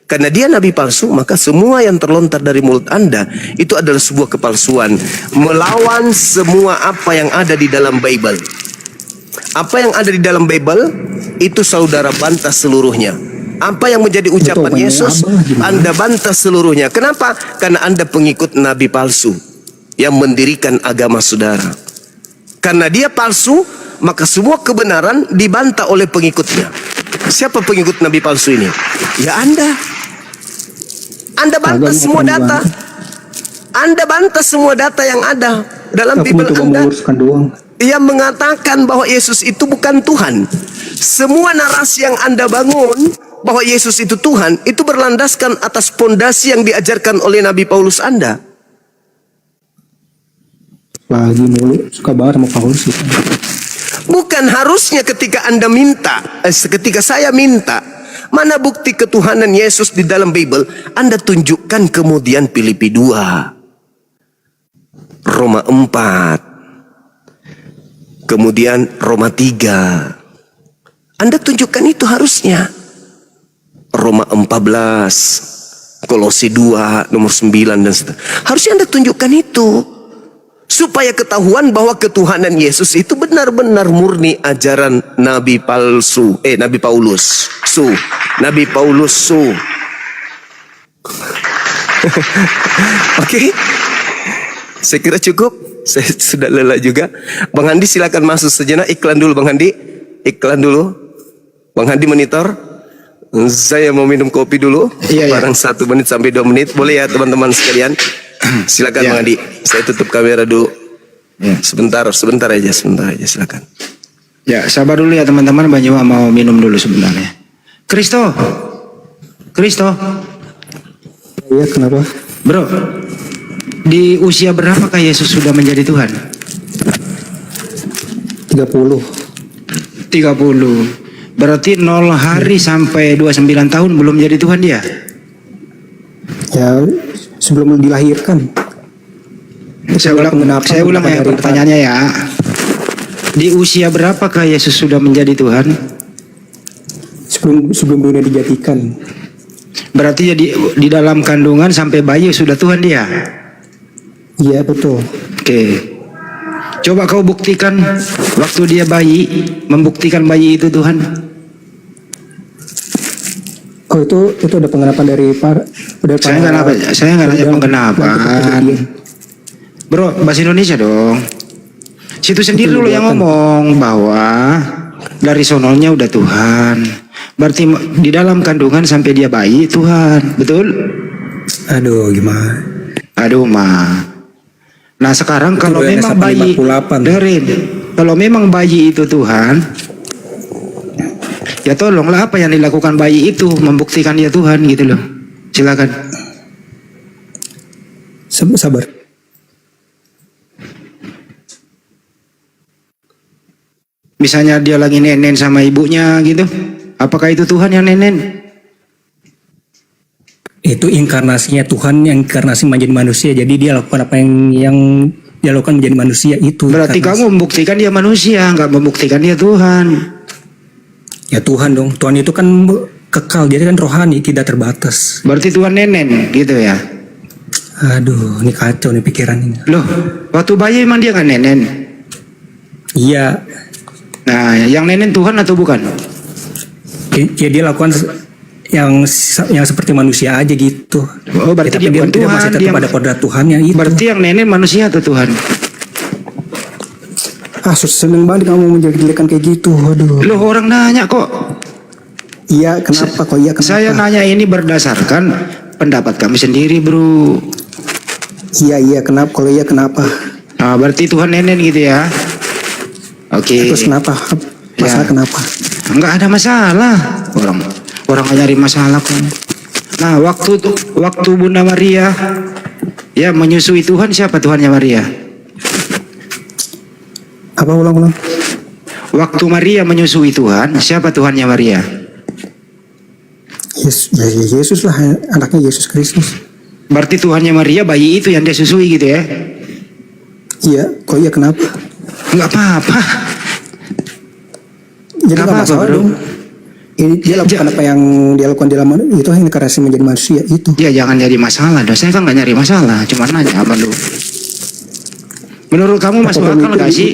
Karena dia nabi palsu, maka semua yang terlontar dari mulut Anda itu adalah sebuah kepalsuan, melawan semua apa yang ada di dalam Bible. Apa yang ada di dalam Bible itu saudara bantah seluruhnya. Apa yang menjadi ucapan Yesus, Anda bantah seluruhnya. Kenapa? Karena Anda pengikut nabi palsu yang mendirikan agama saudara. Karena dia palsu, maka semua kebenaran dibantah oleh pengikutnya. Siapa pengikut nabi palsu ini? Ya Anda. Anda bantah semua data. Anda bantah semua data yang ada dalam Bible Anda. Yang mengatakan bahwa Yesus itu bukan Tuhan. Semua narasi yang Anda bangun bahwa Yesus itu Tuhan, itu berlandaskan atas pondasi yang diajarkan oleh Nabi Paulus Anda. Lagi mulu, suka banget sama Paulus. Bukan harusnya ketika Anda minta, ketika saya minta, mana bukti ketuhanan Yesus di dalam Bible, Anda tunjukkan kemudian Filipi 2, Roma 4, kemudian Roma 3. Anda tunjukkan itu harusnya. Roma 14, Kolose 2, nomor 9 dan seterusnya. Harusnya Anda tunjukkan itu. Supaya ketahuan bahwa ketuhanan Yesus itu benar-benar murni ajaran nabi palsu. Nabi Paulus. Nabi Paulus. Oke. Saya kira cukup. Saya sudah lelah juga. Bang Handi silakan masuk sejenak. Iklan dulu Bang Handi. Iklan dulu. Bang Handi monitor. Saya mau minum kopi dulu. Barang 1 menit sampai 2 menit. Boleh ya teman-teman sekalian. Silakan Bang Adi, saya tutup kamera dulu. Sebentar aja, silakan. Ya, sabar dulu ya teman-teman, Bang Jawa mau minum dulu sebentar ya. Kristo. Iya, kenapa? Bro, di usia berapakah Yesus sudah menjadi Tuhan? 30. Berarti 0 hari sampai 29 tahun belum jadi Tuhan dia? Ya, sebelum dilahirkan. Saya ulang ya pertanyaannya ya. Di usia berapakah Yesus sudah menjadi Tuhan? Sebelum dunia dijadikan. Berarti ya di dalam kandungan sampai bayi sudah Tuhan dia? Iya, betul. Oke. Coba kau buktikan waktu dia bayi, membuktikan bayi itu Tuhan. Oh, itu ada pengenapan dari Saya nggak nanya pengenapan. Bro, bahasa Indonesia dong. Situ sendiri dulu yang ngomong bahwa dari sononya udah Tuhan. Berarti di dalam kandungan sampai dia bayi Tuhan, betul? Aduh, gimana? Nah sekarang kalau memang bayi, dengerin, kalau memang bayi itu Tuhan, ya tolonglah apa yang dilakukan bayi itu membuktikan dia Tuhan gitu loh. Silakan. Sabar. Misalnya dia lagi nenen sama ibunya gitu, apakah itu Tuhan yang nenen? Itu inkarnasinya Tuhan yang inkarnasi menjadi manusia. Jadi dia lakukan apa yang dia lakukan menjadi manusia itu. Berarti kamu membuktikan dia manusia, nggak membuktikan dia Tuhan. Ya Tuhan dong. Tuhan itu kan kekal, dia kan rohani, tidak terbatas. Berarti Tuhan nenen gitu ya? Aduh, ini kacau nih pikiran ini. Loh, waktu bayi emang dia kan nenen? Iya. Nah, yang nenen Tuhan atau bukan? Ya dia lakukan yang seperti manusia aja gitu. Oh, berarti dia bukan Tuhan. Masih tetap ada kodrat Tuhannya itu. Berarti yang nenen manusia atau Tuhan? Seneng banget kamu menjelek-jelekan kayak gitu. Waduh. Loh, orang nanya kok. Iya, kenapa kok? Iya, kenapa? Saya nanya ini berdasarkan pendapat kami sendiri, bro. Iya, kenapa? Kalau iya, kenapa? Nah, berarti Tuhan nenen gitu ya. Oke. Terus kenapa? Masalah Ya. kenapa? Enggak ada masalah. Orang nggak nyari masalah kok. Nah, waktu Bunda Maria ya menyusui Tuhan, siapa Tuhannya Maria? Apa ulang-ulang? Waktu Maria menyusui Tuhan, siapa Tuhannya Maria? Yesus lah, anaknya Yesus Kristus. Berarti Tuhannya Maria bayi itu yang dia susui gitu ya? Iya, kok iya kenapa? Enggak apa-apa. Jadi Nggak nggak apa-apa, masalah bro. dong. Ini dia lakukan apa yang dia lakukan dalam itu hanya karena menjadi manusia itu. Ya jangan jadi masalah dong. Saya kan nggak nyari masalah, cuma nanya apa lu? Menurut kamu masuk Apapun akal itu, nggak sih?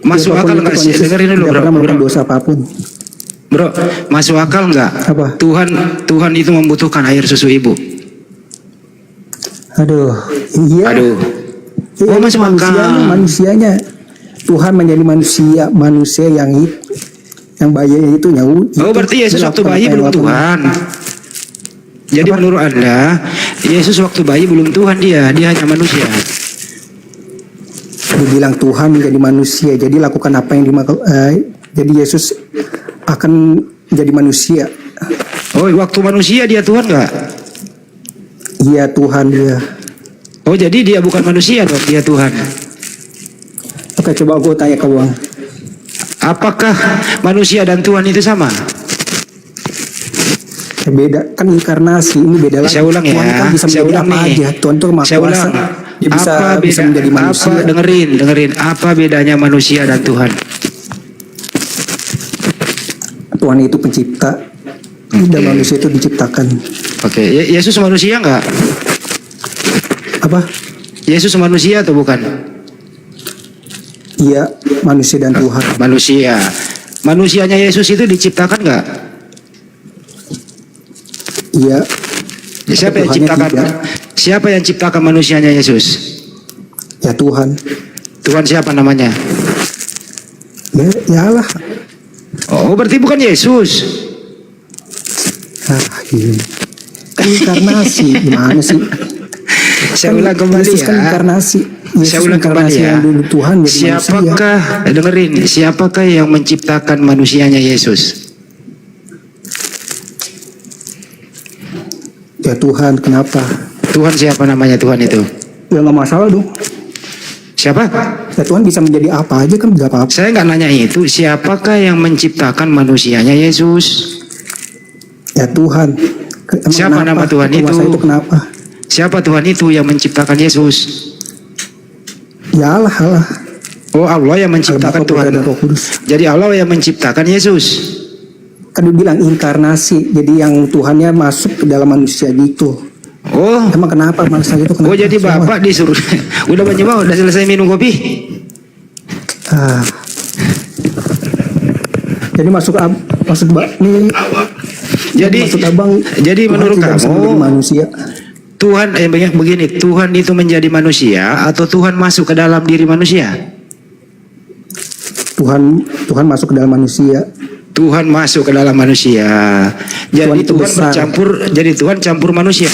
Masuk Apapun akal itu, nggak sih? Yesus Dengerin dulu tidak bro. pernah melakukan Bro, dosa apapun. bro, masuk akal nggak? Apa? Tuhan itu membutuhkan air susu ibu. Aduh, iya. Aduh. Iya, Oh, masuk akal. manusianya. Tuhan menjadi manusia yang bayi itu nyawa. Oh berarti Yesus waktu bayi belum Tuhan. Jadi menurut Anda, Yesus waktu bayi belum Tuhan dia hanya manusia. Dibilang Tuhan menjadi manusia, jadi lakukan apa yang jadi Yesus akan menjadi manusia. Oh waktu manusia dia Tuhan nggak? Iya Tuhan dia. Oh jadi dia bukan manusia dong, dia Tuhan. Oke, coba aku tanya ke Bang. Apakah manusia dan Tuhan itu sama? Beda kan inkarnasi, ini beda lagi. Saya ulang ya. Tuhan kan bisa Saya menjadi ulang apa nih. aja. Tuhan tuh maha Saya kuasa. ulang. Dia bisa menjadi manusia. Dengerin. Apa bedanya manusia dan Tuhan? Tuhan itu pencipta. Dan manusia itu diciptakan. Oke, Yesus manusia nggak? Apa? Yesus manusia atau bukan? Iya, manusia dan Tuhan. Manusia. Manusianya Yesus itu diciptakan nggak? Iya. Siapa yang Tuhannya ciptakan? tidak. Siapa yang ciptakan manusianya Yesus? Ya Tuhan. Tuhan siapa namanya? Ya Allah. Oh, berarti bukan Yesus. Ini. Inkarnasi. Gimana sih? Saya ulang kembali Yesus kan ya. inkarnasi. Yesus Saya ulang kembali inkarnasi ya. yang dulu Tuhan jadi manusia. Dengerin, siapakah yang menciptakan manusianya Yesus? Ya Tuhan, kenapa? Tuhan siapa namanya Tuhan itu? Ya nggak masalah dong. Siapa? Ya Tuhan bisa menjadi apa aja kan nggak apa-apa. Saya nggak nanya itu. Siapakah yang menciptakan manusianya Yesus? Ya Tuhan. Emang Siapa kenapa? nama Tuhan itu? Kuasa itu kenapa? Siapa Tuhan itu yang menciptakan Yesus? Ya Allah. Oh Allah yang menciptakan Allah, Bapa, Tuhan. Putra, dan Roh Kudus. Jadi Allah yang menciptakan Yesus. Kan dibilang inkarnasi, jadi yang Tuhannya masuk ke dalam manusia gitu. Oh, Emang kenapa manusia itu kenapa? oh jadi Bapak disuruh. Udah banyak banget, udah selesai minum kopi. Ah. Jadi maksud nih. Jadi maksud abang. jadi Tuhan menurut tidak bisa kamu menjadi manusia. Tuhan begini, Tuhan itu menjadi manusia atau Tuhan masuk ke dalam diri manusia? Tuhan masuk ke dalam manusia. Tuhan masuk ke dalam manusia. Jadi Tuhan itu Tuhan besar. bercampur, jadi Tuhan campur manusia.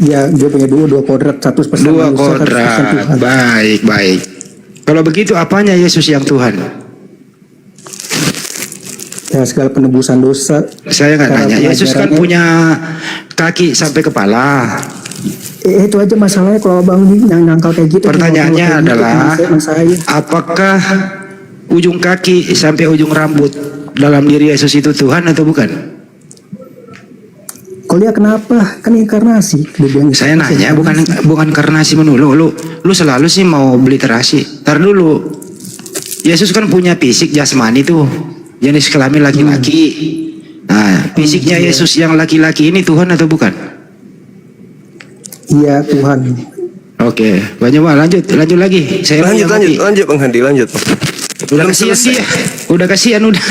Ya dia punya dua kodrat, 100% Dua manusia, 100% kodrat. Tuhan. Baik. Kalau begitu apanya Yesus yang Tuhan? Ya segala penebusan dosa. Saya nggak Cara tanya. Yesus kan pengajarannya- punya kaki sampai kepala. Itu aja masalahnya kalau abang yang nyangkal kayak gitu. Pertanyaannya kayak gitu, adalah, teman saya. apakah ujung kaki sampai ujung rambut dalam diri Yesus itu Tuhan atau bukan? Kalau dia kenapa? Kan inkarnasi. Dia bilang Saya nanya inkarnasi. bukan karena si menulu. Lu selalu sih mau beli terasi. Ntar dulu. Yesus kan punya fisik jasmani tuh. Jenis kelamin laki-laki. Nah, fisiknya Yesus yang laki-laki ini Tuhan atau bukan? Iya Tuhan. Oke, banyak banget. Lanjut lagi. Saya Lanjut Bang Handi, lanjut. Udah kasihan dia. Udah kasihan udah.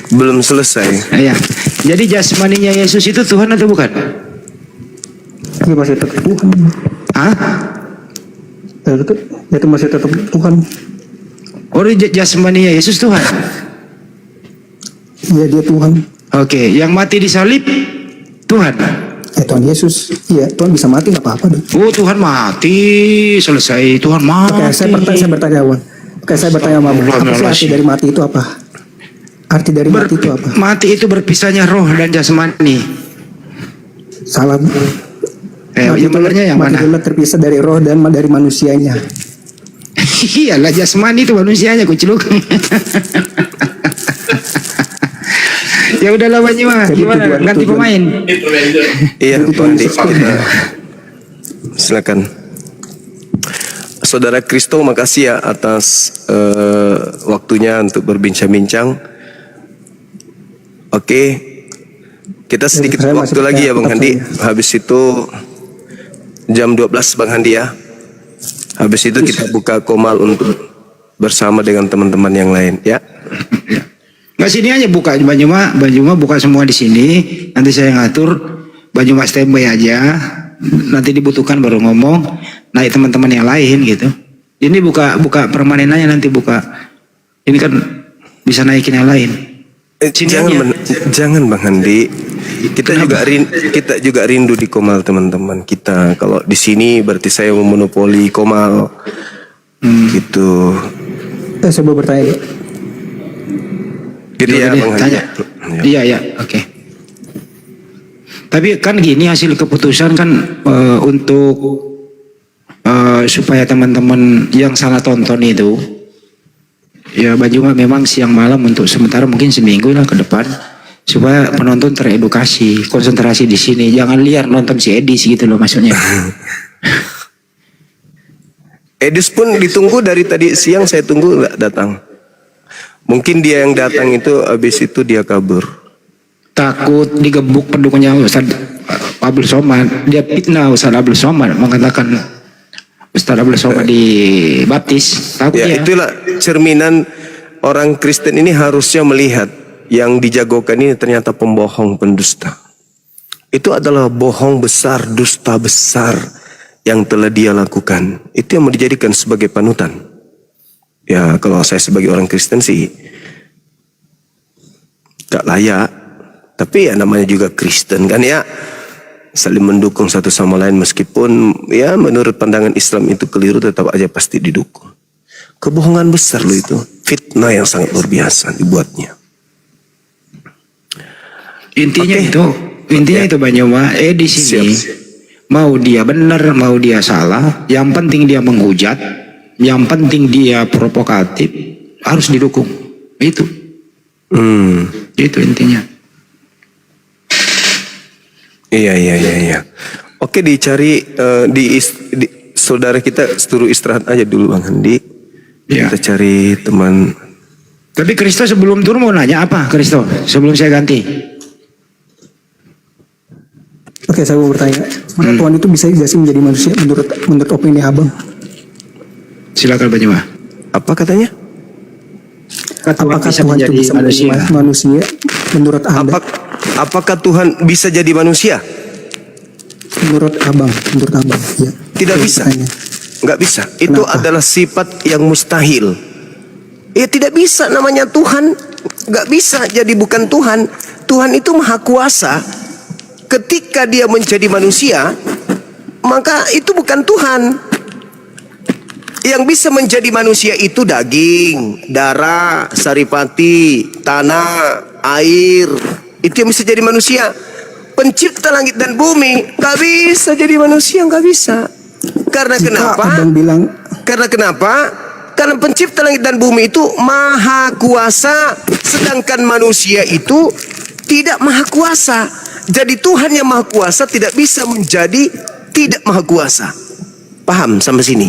Belum selesai. Ya. Jadi jasmaninya Yesus itu Tuhan atau bukan? Dia masih tetap Tuhan. Hah? itu masih tetap Tuhan. Oh, jasmani Yesus Tuhan. Iya, dia Tuhan. Oke, yang mati di salib Tuhan. Tuhan Yesus. Iya, Tuhan bisa mati nggak apa-apa dong. Oh, Tuhan mati, selesai. Tuhan mati. Oke, saya bertanya, Wan. Oke, saya bertanya sama Abang. Apa sih arti dari mati itu apa? Arti dari mati itu apa? Mati itu berpisahnya roh dan jasmani. Salah. Yang benernya yang mati mana? itu terpisah dari roh dan dari manusianya. Iyalah, jasmani itu manusianya, kuciluk. Ya udahlah Bang Juma, gimana? Ganti pemain. Iya, Bang Andi, kita silakan. Saudara Kristo, makasih ya atas waktunya untuk berbincang-bincang. Oke, kita sedikit Saya waktu masih lagi ya Bang tetap Handi. Habis itu jam 12 Bang Handi ya. Habis itu kita buka komal untuk bersama dengan teman-teman yang lain ya. Nggak, sini aja buka Bang Juma buka semua di sini. Nanti saya ngatur, Bang Juma standby aja. Nanti dibutuhkan baru ngomong. Naik teman-teman yang lain gitu. Ini buka permanenannya, nanti buka. Ini kan bisa naikin yang lain. Sini aja. Jangan Bang Handi. Kita juga rindu di komal teman-teman kita. Kalau di sini berarti saya memonopoli komal. Gitu. Saya mau bertanya. Jadi ya Bang Handi. Tanya. Iya, oke. Tapi kan gini, hasil keputusan kan untuk supaya teman-teman yang salah tonton itu, ya Bang Juma memang siang malam untuk sementara mungkin seminggu lah ke depan, supaya penonton teredukasi, konsentrasi di sini, jangan liar nonton si Edis gitu loh maksudnya. Edis pun ditunggu dari tadi siang, saya tunggu nggak datang. Mungkin dia yang datang itu habis itu dia kabur. Takut digebuk pendukungnya Ustaz Abdul Somad. Dia fitnah Ustaz Abdul Somad, mengatakan Ustaz Abdul Somad dibaptis. Takut Ya, ya. itulah cerminan orang Kristen ini harusnya melihat yang dijagokan ini ternyata pembohong, pendusta. Itu adalah bohong besar, dusta besar yang telah dia lakukan. Itu yang mau dijadikan sebagai panutan. Ya, kalau saya sebagai orang Kristen sih gak layak. Tapi ya namanya juga Kristen kan ya. Saling mendukung satu sama lain, meskipun ya menurut pandangan Islam itu keliru, tetap aja pasti didukung. Kebohongan besar loh itu. Fitnah yang sangat luar biasa dibuatnya. Intinya itu Bang Juma, di sini Siap. mau dia benar mau dia salah, yang penting dia menghujat, yang penting dia provokatif, harus didukung. Itu intinya. Iya. Oke, dicari di saudara kita suruh istirahat aja dulu Bang Handi. Ya. Kita cari teman. Tapi Kristo sebelum turun mau nanya apa Kristo? Sebelum saya ganti. Oke, saya mau bertanya. Mana Tuhan itu bisa sih menjadi manusia menurut opini Abang? Silakan Bang Juma. Apa katanya? Apakah Tuhan itu bisa menjadi manusia menurut Anda? Apakah Tuhan bisa jadi manusia? Menurut Abang, ya. Tidak bisa. Bertanya. Nggak bisa. Itu Kenapa? adalah sifat yang mustahil. Ya tidak bisa, namanya Tuhan. Nggak bisa jadi bukan Tuhan. Tuhan itu maha kuasa. Ketika dia menjadi manusia, maka itu bukan Tuhan. Yang bisa menjadi manusia itu daging, darah, saripati, tanah, air. Itu yang bisa jadi manusia. Pencipta langit dan bumi gak bisa jadi manusia, gak bisa. Karena Jika kenapa? Abang bilang, Karena kenapa? Karena pencipta langit dan bumi itu maha kuasa, sedangkan manusia itu tidak maha kuasa. Jadi Tuhan yang maha kuasa tidak bisa menjadi tidak maha kuasa. Paham sampai sini?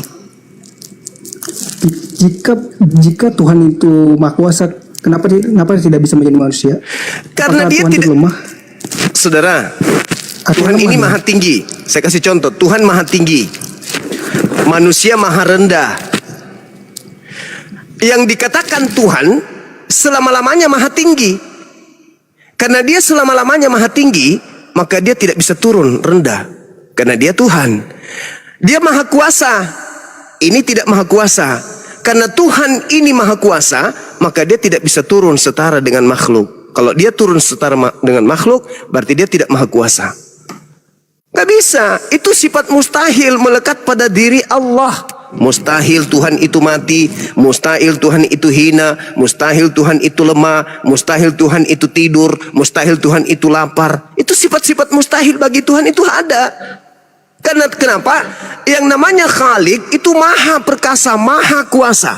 jika Tuhan itu maha kuasa, kenapa tidak bisa menjadi manusia? Karena Apakah dia Tuhan itu tidak. lemah? Saudara, Atau Tuhan ini lemah? maha tinggi. Saya kasih contoh, Tuhan maha tinggi, manusia maha rendah. Yang dikatakan Tuhan selama-lamanya maha tinggi. Karena dia selama-lamanya maha tinggi, maka dia tidak bisa turun rendah. Karena dia Tuhan. Dia maha kuasa. ini tidak maha kuasa. Karena Tuhan ini maha kuasa, maka dia tidak bisa turun setara dengan makhluk. Kalau dia turun setara dengan makhluk, berarti dia tidak maha kuasa. Gak bisa, itu sifat mustahil melekat pada diri Allah. Mustahil Tuhan itu mati, mustahil Tuhan itu hina, mustahil Tuhan itu lemah, mustahil Tuhan itu tidur, mustahil Tuhan itu lapar. Itu sifat-sifat mustahil bagi Tuhan itu ada. Karena kenapa? Yang namanya Khalik itu maha perkasa, maha kuasa.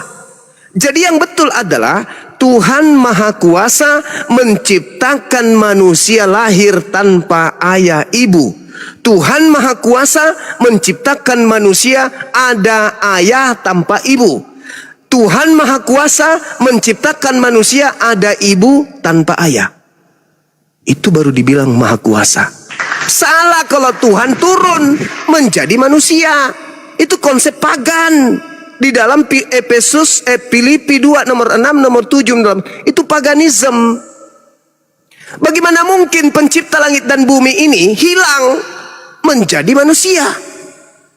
Jadi yang betul adalah Tuhan maha kuasa menciptakan manusia lahir tanpa ayah ibu. Tuhan maha kuasa menciptakan manusia ada ayah tanpa ibu. Tuhan maha kuasa menciptakan manusia ada ibu tanpa ayah. Itu baru dibilang maha kuasa. Salah kalau Tuhan turun menjadi manusia. Itu konsep pagan. Di dalam Filipi 2 nomor 6 nomor 7 itu paganisme. Bagaimana mungkin pencipta langit dan bumi ini hilang menjadi manusia?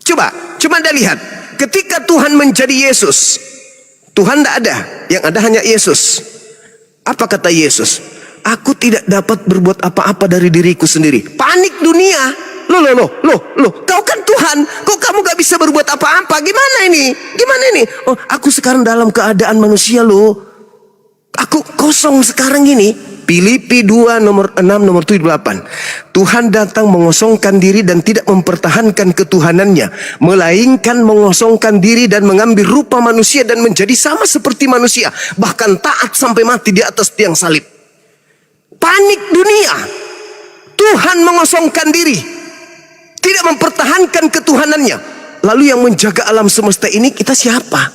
Coba Anda lihat. Ketika Tuhan menjadi Yesus, Tuhan tidak ada, yang ada hanya Yesus. Apa kata Yesus? Aku tidak dapat berbuat apa-apa dari diriku sendiri. Panik dunia. Loh, kau kan Tuhan, kok kamu gak bisa berbuat apa-apa? Gimana ini? Oh, aku sekarang dalam keadaan manusia loh. Aku kosong sekarang ini. Filipi 2 nomor 6 nomor 7 8. Tuhan datang mengosongkan diri dan tidak mempertahankan ketuhanannya, melainkan mengosongkan diri dan mengambil rupa manusia dan menjadi sama seperti manusia, bahkan taat sampai mati di atas tiang salib. Panik dunia. Tuhan mengosongkan diri, tidak mempertahankan ketuhanannya. Lalu yang menjaga alam semesta ini kita siapa?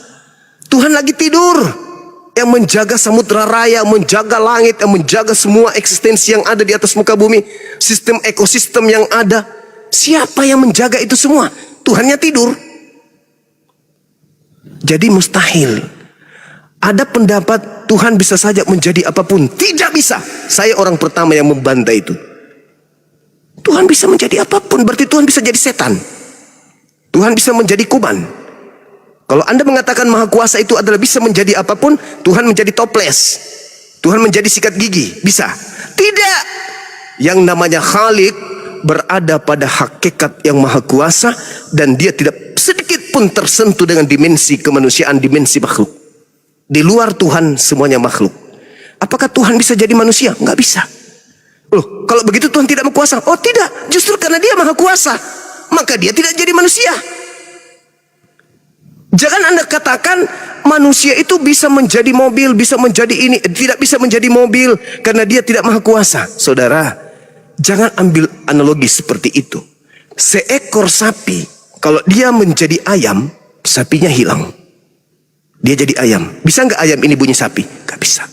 Tuhan lagi tidur. Yang menjaga samudra raya, menjaga langit, yang menjaga semua eksistensi yang ada di atas muka bumi, sistem ekosistem yang ada. Siapa yang menjaga itu semua? Tuhannya tidur. Jadi mustahil. Ada pendapat Tuhan bisa saja menjadi apapun. Tidak bisa. Saya orang pertama yang membantah itu. Tuhan bisa menjadi apapun, berarti Tuhan bisa jadi setan. Tuhan bisa menjadi kuman. Kalau Anda mengatakan maha kuasa itu adalah bisa menjadi apapun, Tuhan menjadi toples, Tuhan menjadi sikat gigi, bisa? Tidak. Yang namanya Khalik berada pada hakikat yang maha kuasa, dan dia tidak sedikit pun tersentuh dengan dimensi kemanusiaan, dimensi makhluk. Di luar Tuhan semuanya makhluk. Apakah Tuhan bisa jadi manusia? Nggak bisa. Loh, kalau begitu Tuhan tidak maha kuasa? Oh tidak, justru karena dia maha kuasa, maka dia tidak jadi manusia. Jangan Anda katakan manusia itu bisa menjadi mobil, bisa menjadi ini, tidak bisa menjadi mobil karena dia tidak maha kuasa. Saudara, jangan ambil analogi seperti itu. Seekor sapi, kalau dia menjadi ayam, sapinya hilang. Dia jadi ayam. Bisa nggak ayam ini bunyi sapi? Nggak bisa.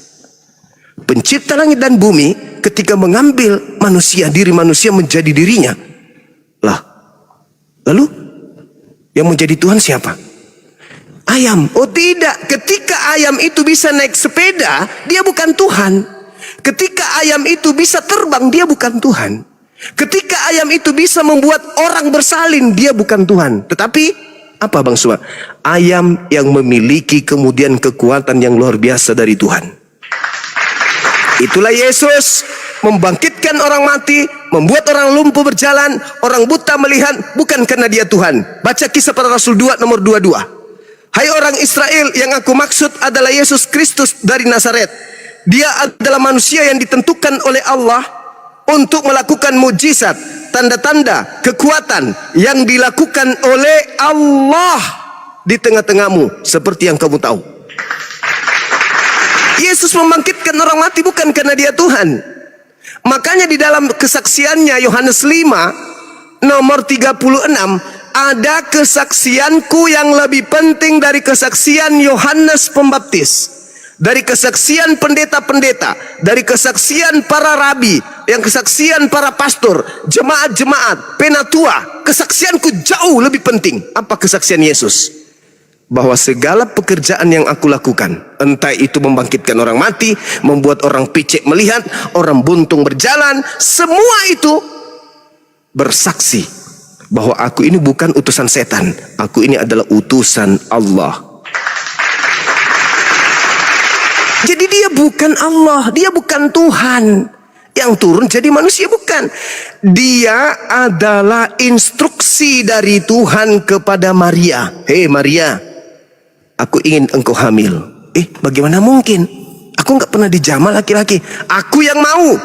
Pencipta langit dan bumi ketika mengambil manusia, diri manusia menjadi dirinya. Lah, lalu yang menjadi Tuhan siapa? Ayam. Oh tidak, ketika ayam itu bisa naik sepeda, dia bukan Tuhan. Ketika ayam itu bisa terbang, dia bukan Tuhan. Ketika ayam itu bisa membuat orang bersalin, dia bukan Tuhan. Tetapi apa Bang Suma? Ayam yang memiliki kemudian kekuatan yang luar biasa dari Tuhan. Itulah Yesus membangkitkan orang mati, membuat orang lumpuh berjalan, orang buta melihat, bukan karena dia Tuhan. Baca Kisah Para Rasul 2 nomor 22. Hai orang Israel, yang aku maksud adalah Yesus Kristus dari Nazaret. Dia adalah manusia yang ditentukan oleh Allah untuk melakukan mujizat, tanda-tanda, kekuatan yang dilakukan oleh Allah di tengah-tengahmu, seperti yang kamu tahu. Yesus membangkitkan orang mati bukan karena dia Tuhan. Makanya di dalam kesaksiannya Yohanes 5 nomor 36, ada kesaksianku yang lebih penting dari kesaksian Yohanes Pembaptis, dari kesaksian pendeta-pendeta, dari kesaksian para rabi, yang kesaksian para pastor, jemaat-jemaat, penatua. Kesaksianku jauh lebih penting. Apa kesaksian Yesus? Bahwa segala pekerjaan yang aku lakukan, entah itu membangkitkan orang mati, membuat orang picek melihat, orang buntung berjalan, semua itu bersaksi bahwa aku ini bukan utusan setan, aku ini adalah utusan Allah. Jadi dia bukan Allah, dia bukan Tuhan yang turun jadi manusia, bukan. Dia adalah instruksi dari Tuhan kepada Maria. Hei Maria, aku ingin engkau hamil. Bagaimana mungkin? Aku nggak pernah dijamah laki-laki. Aku yang mau.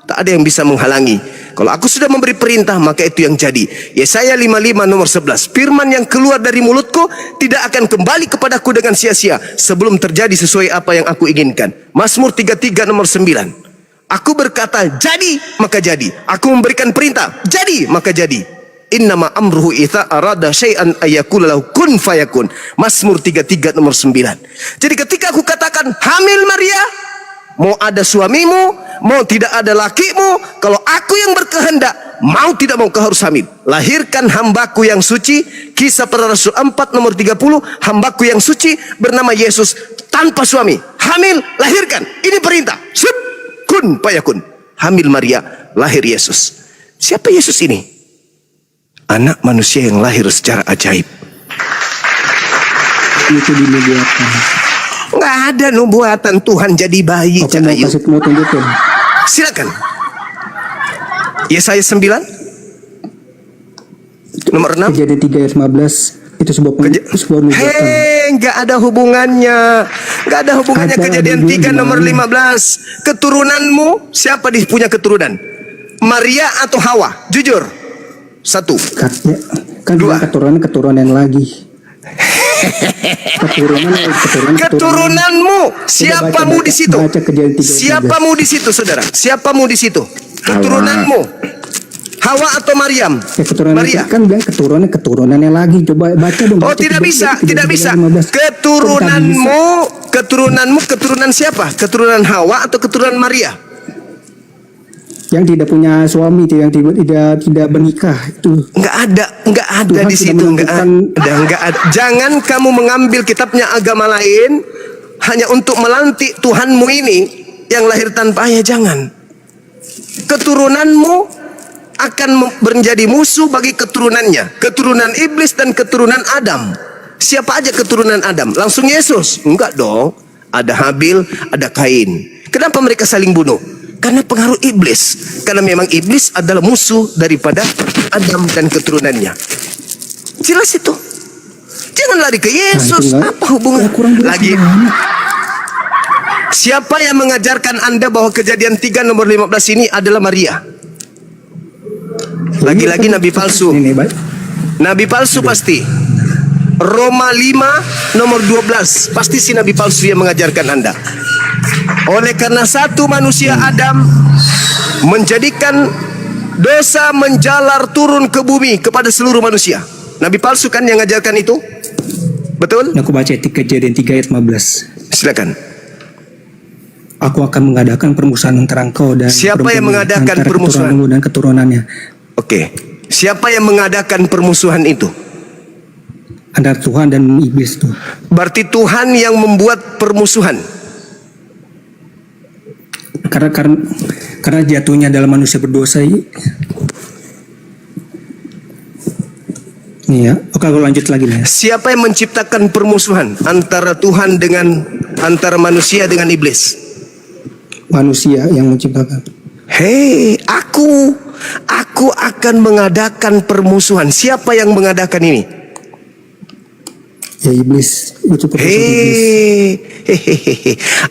Tak ada yang bisa menghalangi. Kalau aku sudah memberi perintah, maka itu yang jadi. Yesaya 55 nomor 11. Firman yang keluar dari mulutku tidak akan kembali kepadaku dengan sia-sia sebelum terjadi sesuai apa yang aku inginkan. Mazmur 33 nomor 9. Aku berkata jadi, maka jadi. Aku memberikan perintah, jadi, maka jadi. Innama amruhu idza arada syai'an ayakula lahu kun fayakun. Mazmur 33 nomor 9. Jadi ketika aku katakan hamil Maria, mau ada suamimu, mau tidak ada lakimu, kalau aku yang berkehendak, mau tidak mau kau harus hamil. Lahirkan hambaku yang suci. Kisah para Rasul 4 nomor 30. Hambaku yang suci bernama Yesus tanpa suami. Hamil, lahirkan. Ini perintah. Sip. Kun payakun. Hamil Maria, lahir Yesus. Siapa Yesus ini? Anak manusia yang lahir secara ajaib. Itu dinubuatkan. Nggak ada nubuatan Tuhan jadi bayi. Oke, mau tunjukin. Silakan. Yesaya 9 nomor 6. Kejadian 3 ayat 15. Itu sebuah nubuatan. Nggak ada hubungannya. Nggak ada hubungannya. Kejadian 3 nomor 15. Keturunanmu, siapa punya keturunan? Maria atau Hawa? Jujur. 1. Kan 2. Keturunan lagi. Keturunanmu, siapamu di situ? Baca Kejadian 3 ayat 15. Siapamu di situ, saudara? Siapamu di situ? Keturunanmu, Hawa atau Maryam? Maria. Kan bilang keturunannya lagi. Coba baca dong. Oh, tidak bisa, tidak bisa. Keturunan siapa? Keturunan Hawa atau keturunan Maria? Yang tidak punya suami, itu yang tidak menikah itu. Nggak ada di situ, nggak ada. Jangan kamu mengambil kitabnya agama lain hanya untuk melantik Tuhanmu ini yang lahir tanpa ayah. Jangan. Keturunanmu akan menjadi musuh bagi keturunannya. Keturunan iblis dan keturunan Adam. Siapa aja keturunan Adam? Langsung Yesus? Enggak dong. Ada Habil, ada Kain. Kenapa mereka saling bunuh? Karena pengaruh iblis. Karena memang iblis adalah musuh daripada Adam dan keturunannya. Jelas itu. Jangan lari ke Yesus. Apa hubungan? Lagi. Siapa yang mengajarkan Anda bahwa Kejadian 3 nomor 15 ini adalah Maria? Lagi-lagi nabi palsu. Nabi palsu pasti. Roma 5 nomor 12. Pasti si nabi palsu yang mengajarkan Anda. Oleh karena satu manusia Adam menjadikan dosa menjalar turun ke bumi kepada seluruh manusia. Nabi palsu kan yang mengajarkan itu? Betul? Aku baca Kejadian 3 ayat 15. Silakan. Aku akan mengadakan permusuhan antara engkau dan siapa yang mengadakan permusuhan? Dan keturunannya. Oke. Siapa yang mengadakan permusuhan itu? Antara Tuhan dan iblis tuh. Berarti Tuhan yang membuat permusuhan. Karena jatuhnya dalam manusia berdosa. Iya. Oke, aku lanjut lagi nih. Siapa yang menciptakan permusuhan antara Tuhan dengan antara manusia dengan iblis? Manusia yang menciptakan. Hei, aku akan mengadakan permusuhan. Siapa yang mengadakan ini? Ya iblis. Itu Hei,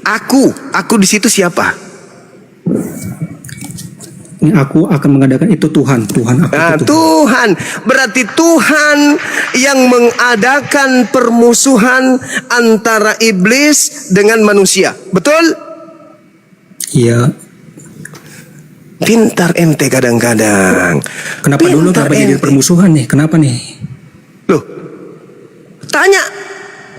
aku di situ siapa? Ini aku akan mengadakan itu Tuhan. Tuhan. Berarti Tuhan yang mengadakan permusuhan antara iblis dengan manusia. Betul? Iya. Pintar ente kadang-kadang. Kenapa dulu jadi permusuhan nih? Kenapa nih? Loh, tanya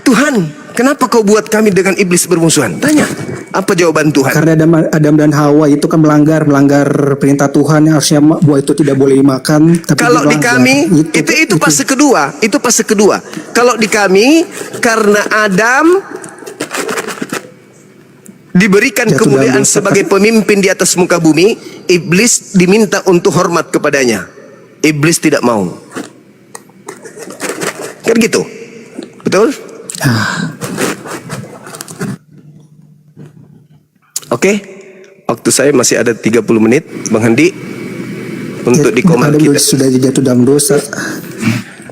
Tuhan, kenapa kau buat kami dengan iblis bermusuhan? Tanya. Apa jawaban Tuhan? Karena Adam dan Hawa itu kan melanggar perintah Tuhan yang harusnya buah itu tidak boleh dimakan. Tapi kalau di kami itu fase kedua, Kalau di kami karena Adam diberikan kemuliaan sebagai pemimpin di atas muka bumi, iblis diminta untuk hormat kepadanya. Iblis tidak mau. Kan gitu. Betul? Oke. Waktu saya masih ada 30 menit, Bang Handi, untuk di komen Adam kita. sudah jatuh dalam dosa.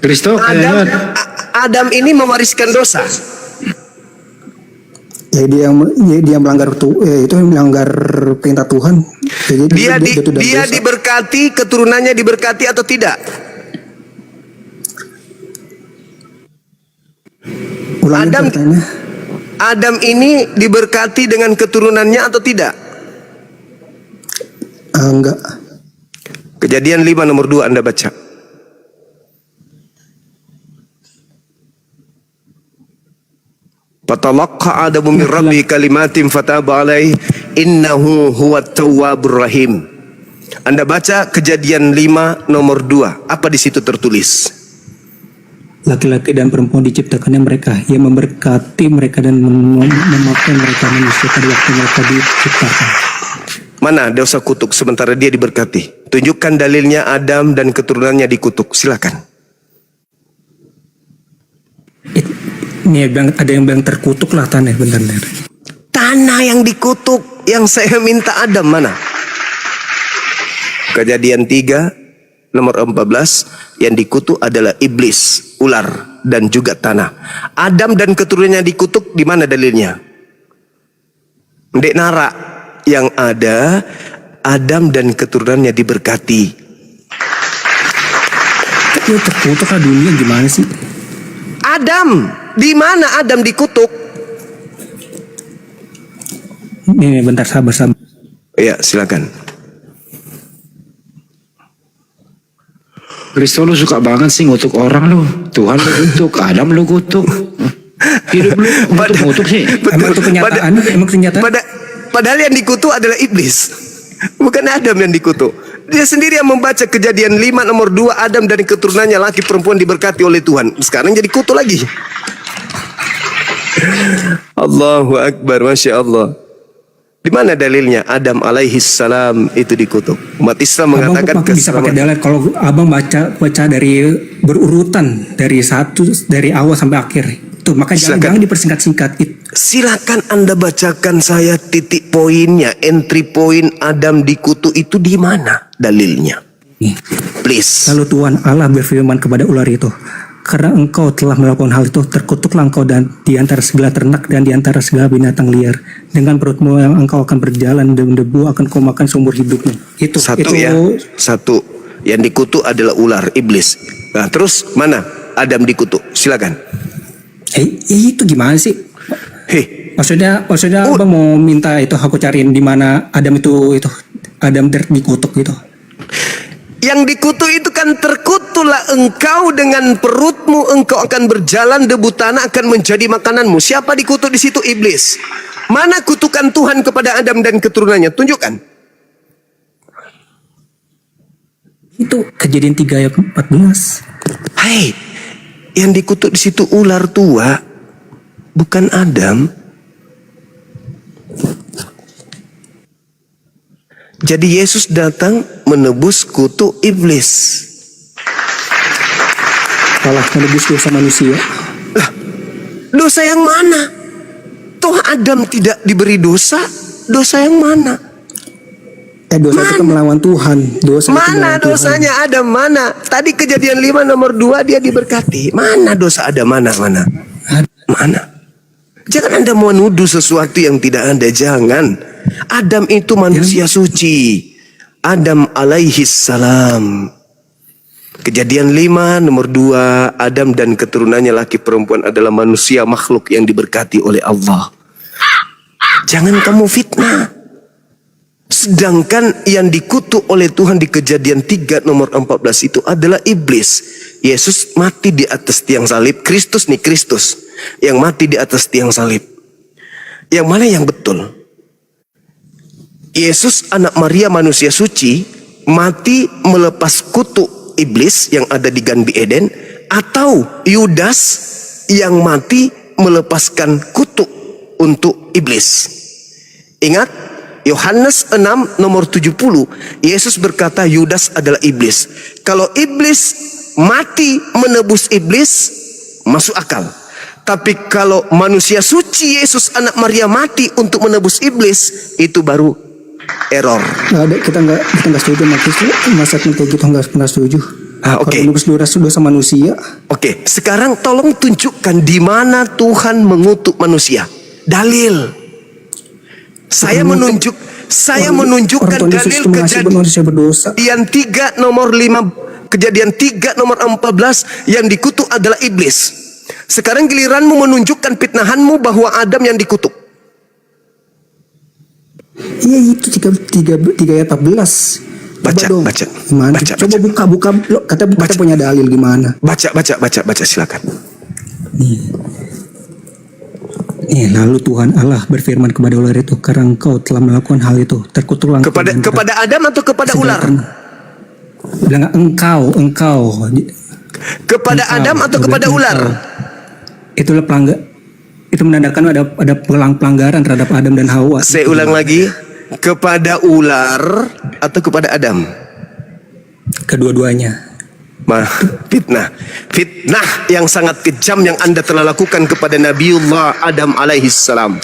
Kristo kayaknya Adam ini mewariskan dosa. Ya dia melanggar itu melanggar perintah Tuhan. Ya, jadi jatuh dalam Dia dosa. diberkati, keturunannya diberkati atau tidak? Ulangi Adam- pertanyaannya. Adam ini diberkati dengan keturunannya atau tidak? Enggak. Kejadian 5 nomor 2 Anda baca. Fatalaqqa Adamu min rabbi kalimatin fataba alaihi innahu huwat tawwabur rahim. Anda baca Kejadian 5 nomor 2. Apa di situ tertulis? Laki-laki dan perempuan diciptakannya mereka, ia memberkati mereka dan memakai mereka manusia pada waktu mereka diciptakan. Mana dosa kutuk sementara dia diberkati? Tunjukkan dalilnya Adam dan keturunannya dikutuk. Silakan. Ini ada yang bilang terkutuk lah tanah, benar-benar. Tanah yang dikutuk, yang saya minta Adam mana? Kejadian 3 nomor 14, yang dikutuk adalah iblis, ular, dan juga tanah. Adam dan keturunannya dikutuk, di mana dalilnya? Ndek Nara. Yang ada Adam dan keturunannya diberkati. Ya terkutuk lah dunia gimana sih? Adam, di mana Adam dikutuk? Ini bentar, sabar. Ya, silakan. Kristo lu suka banget sih ngutuk orang lu. Tuhan lu kutuk, Adam lu kutuk. Hidup lu kutuk sih. Emang itu kenyataan? Emang kenyataan? Padahal yang dikutuk adalah iblis. Bukan Adam yang dikutuk. Dia sendiri yang membaca Kejadian 5 nomor 2, Adam dan keturunannya laki perempuan diberkati oleh Tuhan. Sekarang jadi kutuk lagi. Allahu Akbar, Masya Allah. Di mana dalilnya Adam alaihi salam itu dikutuk? Umat Islam mengatakan Abang bisa pakai dalil kalau abang baca dari berurutan dari awal sampai akhir. Tuh, maka jangan dipersingkat-singkat. Silakan Anda bacakan saya titik poinnya, entry point Adam dikutuk itu di mana dalilnya? Please. Lalu Tuhan Allah berfirman kepada ular itu, karena engkau telah melakukan hal itu, terkutuklah engkau dan di antara segala ternak dan di antara segala binatang liar. Dengan perutmu yang engkau akan berjalan dan debu akan kau makan seumur hidupmu. Itu Satu. Yang dikutuk adalah ular, iblis. Nah, terus mana Adam dikutuk? Silakan. Itu gimana sih? Maksudnya abang mau minta itu aku cariin di mana Adam itu Adam dikutuk gitu. Yang dikutuk itu kan terkutuklah engkau dengan perutmu, engkau akan berjalan, debu tanah akan menjadi makananmu. Siapa dikutuk di situ? Iblis. Mana kutukan Tuhan kepada Adam dan keturunannya? Tunjukkan. Itu Kejadian 3 ayat 14. Yang dikutuk di situ ular tua, bukan Adam. Jadi Yesus datang menebus kutuk iblis. Salah menebus dosa manusia. Lah, dosa yang mana? Toh Adam tidak diberi dosa. Dosa yang mana? Dosa itu melawan Tuhan. Mana dosanya Tuhan. Adam mana? Tadi Kejadian 5 nomor 2 dia diberkati. Mana dosa Adam? Mana? Jangan Anda mau nuduh sesuatu yang tidak ada. Jangan. Adam itu manusia suci. Adam alaihi salam. Kejadian 5 nomor 2, Adam dan keturunannya laki perempuan adalah manusia makhluk yang diberkati oleh Allah. Jangan kamu fitnah. Sedangkan yang dikutuk oleh Tuhan di Kejadian 3 nomor 14 itu adalah iblis. Yesus mati di atas tiang salib. Kristus yang mati di atas tiang salib. Yang mana yang betul? Yesus anak Maria manusia suci mati melepas kutuk iblis yang ada di Gan Eden, atau Yudas yang mati melepaskan kutuk untuk iblis? Ingat, Yohanes 6 nomor 70, Yesus berkata Yudas adalah iblis. Kalau iblis mati menebus iblis, masuk akal. Tapi kalau manusia suci Yesus anak Maria mati untuk menebus iblis, itu baru error. Nggak ada, kita nggak setuju masa kayak gitu, nggak pernah setuju. Oke. Kalau menebus dosa manusia, Oke, sekarang tolong tunjukkan di mana Tuhan mengutuk manusia. Dalil. Saya menunjukkan orang Tuhan Yesus dalil itu mengasihi manusia berdosa. Kejadian 3 nomor 14 yang dikutuk adalah iblis. Sekarang giliranmu menunjukkan fitnahanmu bahwa Adam yang dikutuk. Iya itu 3 ayat 14. Baca, dong. baca. Gimana? Baca, Coba baca. buka. Lo, kata punya dalil gimana? Baca silakan. Lalu Tuhan Allah berfirman kepada ular itu, karena engkau telah melakukan hal itu, terkutuklah engkau Kepada Adam atau kepada segala ular? Bilang engkau. Kepada Engkau, Adam atau bukan kepada engkau. ular? Itulah itu menandakan ada pelanggaran terhadap Adam dan Hawa. Saya ulang lagi. Kepada ular atau kepada Adam? Kedua-duanya. Fitnah yang sangat kejam yang Anda telah lakukan kepada Nabiullah Adam alaihissalam.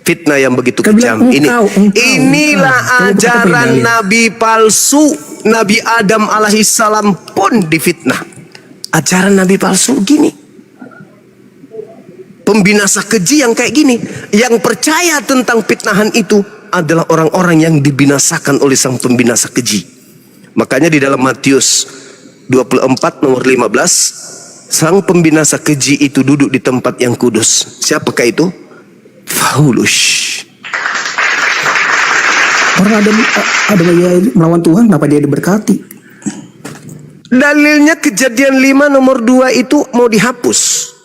Fitnah yang begitu kejam. Inilah ajaran Nabi palsu. Nabi Adam alaihissalam pun difitnah. Ajaran Nabi palsu gini. Pembinasa keji yang kayak gini. Yang percaya tentang fitnahan itu adalah orang-orang yang dibinasakan oleh sang pembinasa keji. Makanya di dalam Matius 24 nomor 15, sang pembinasa keji itu duduk di tempat yang kudus. Siapakah itu? Paulus. Orang ada melawan Tuhan, kenapa dia diberkati? Dalilnya Kejadian 5 nomor 2 itu mau dihapus.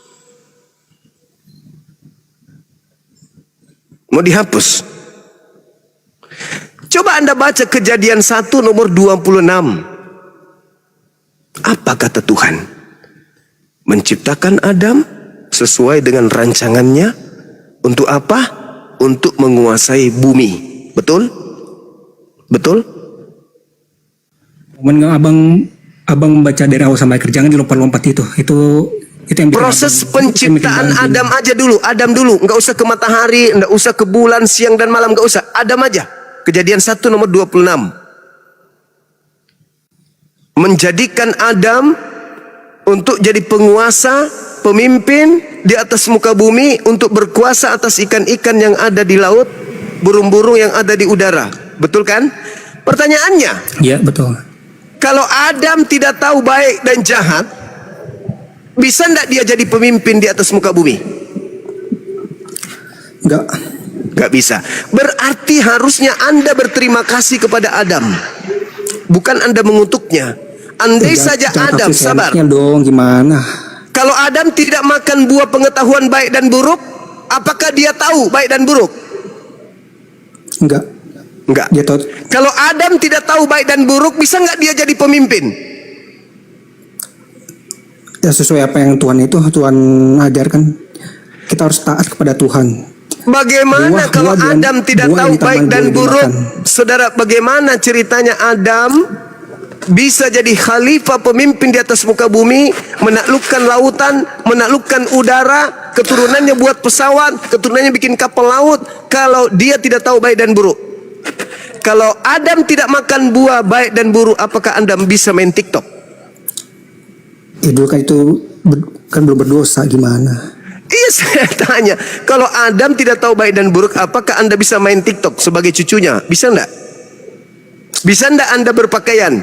Mau dihapus. Coba Anda baca Kejadian 1 nomor 26. Apa kata Tuhan? Menciptakan Adam sesuai dengan rancangannya. Untuk apa? Untuk menguasai bumi. Betul? Betul? Momen abang membaca dari awal sampai akhir, jangan dilompat-lompat itu yang bikin Proses abang- penciptaan itu yang bikin Adam aja dulu. Adam dulu. Nggak usah ke matahari, nggak usah ke bulan, siang dan malam, nggak usah. Adam aja. Kejadian 1 nomor 26. Menjadikan Adam untuk jadi penguasa, pemimpin di atas muka bumi, untuk berkuasa atas ikan-ikan yang ada di laut, burung-burung yang ada di udara. Betul kan? Pertanyaannya, Ya betul. kalau Adam tidak tahu baik dan jahat, bisa enggak dia jadi pemimpin di atas muka bumi? Enggak. Gak bisa. Berarti harusnya Anda berterima kasih kepada Adam, bukan Anda mengutuknya. Andai saja Adam, sabar. Enaknya dong, gimana? Kalau Adam tidak makan buah pengetahuan baik dan buruk, apakah dia tahu baik dan buruk? Enggak. Enggak. Dia tahu. Kalau Adam tidak tahu baik dan buruk, bisa enggak dia jadi pemimpin? Ya sesuai apa yang Tuhan ajarkan. Kita harus taat kepada Tuhan. Bagaimana kalau Adam tidak tahu baik dan buruk? Saudara, bagaimana ceritanya Adam bisa jadi khalifah, pemimpin di atas muka bumi, menaklukkan lautan, menaklukkan udara, keturunannya buat pesawat, keturunannya bikin kapal laut, kalau dia tidak tahu baik dan buruk? Kalau Adam tidak makan buah baik dan buruk, apakah Anda bisa main TikTok? Dulu kan kan belum berdosa, gimana? Iya, saya tanya, kalau Adam tidak tahu baik dan buruk, apakah Anda bisa main TikTok sebagai cucunya? Bisa enggak? Bisa enggak Anda berpakaian?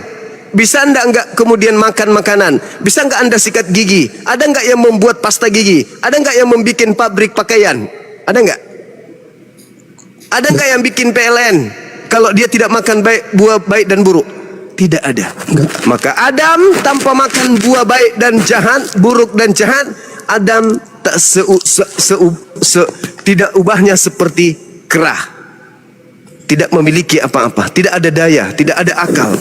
Bisa enggak kemudian makan makanan? Bisa enggak Anda sikat gigi? Ada enggak yang membuat pasta gigi? Ada enggak yang membuat pabrik pakaian? Ada enggak? Ada enggak yang bikin PLN? Kalau dia tidak makan buah baik dan buruk? Tidak ada. Maka Adam tanpa makan buah baik dan jahat, buruk dan jahat, Adam tak tidak ubahnya seperti kerah. Tidak memiliki apa-apa, tidak ada daya, tidak ada akal.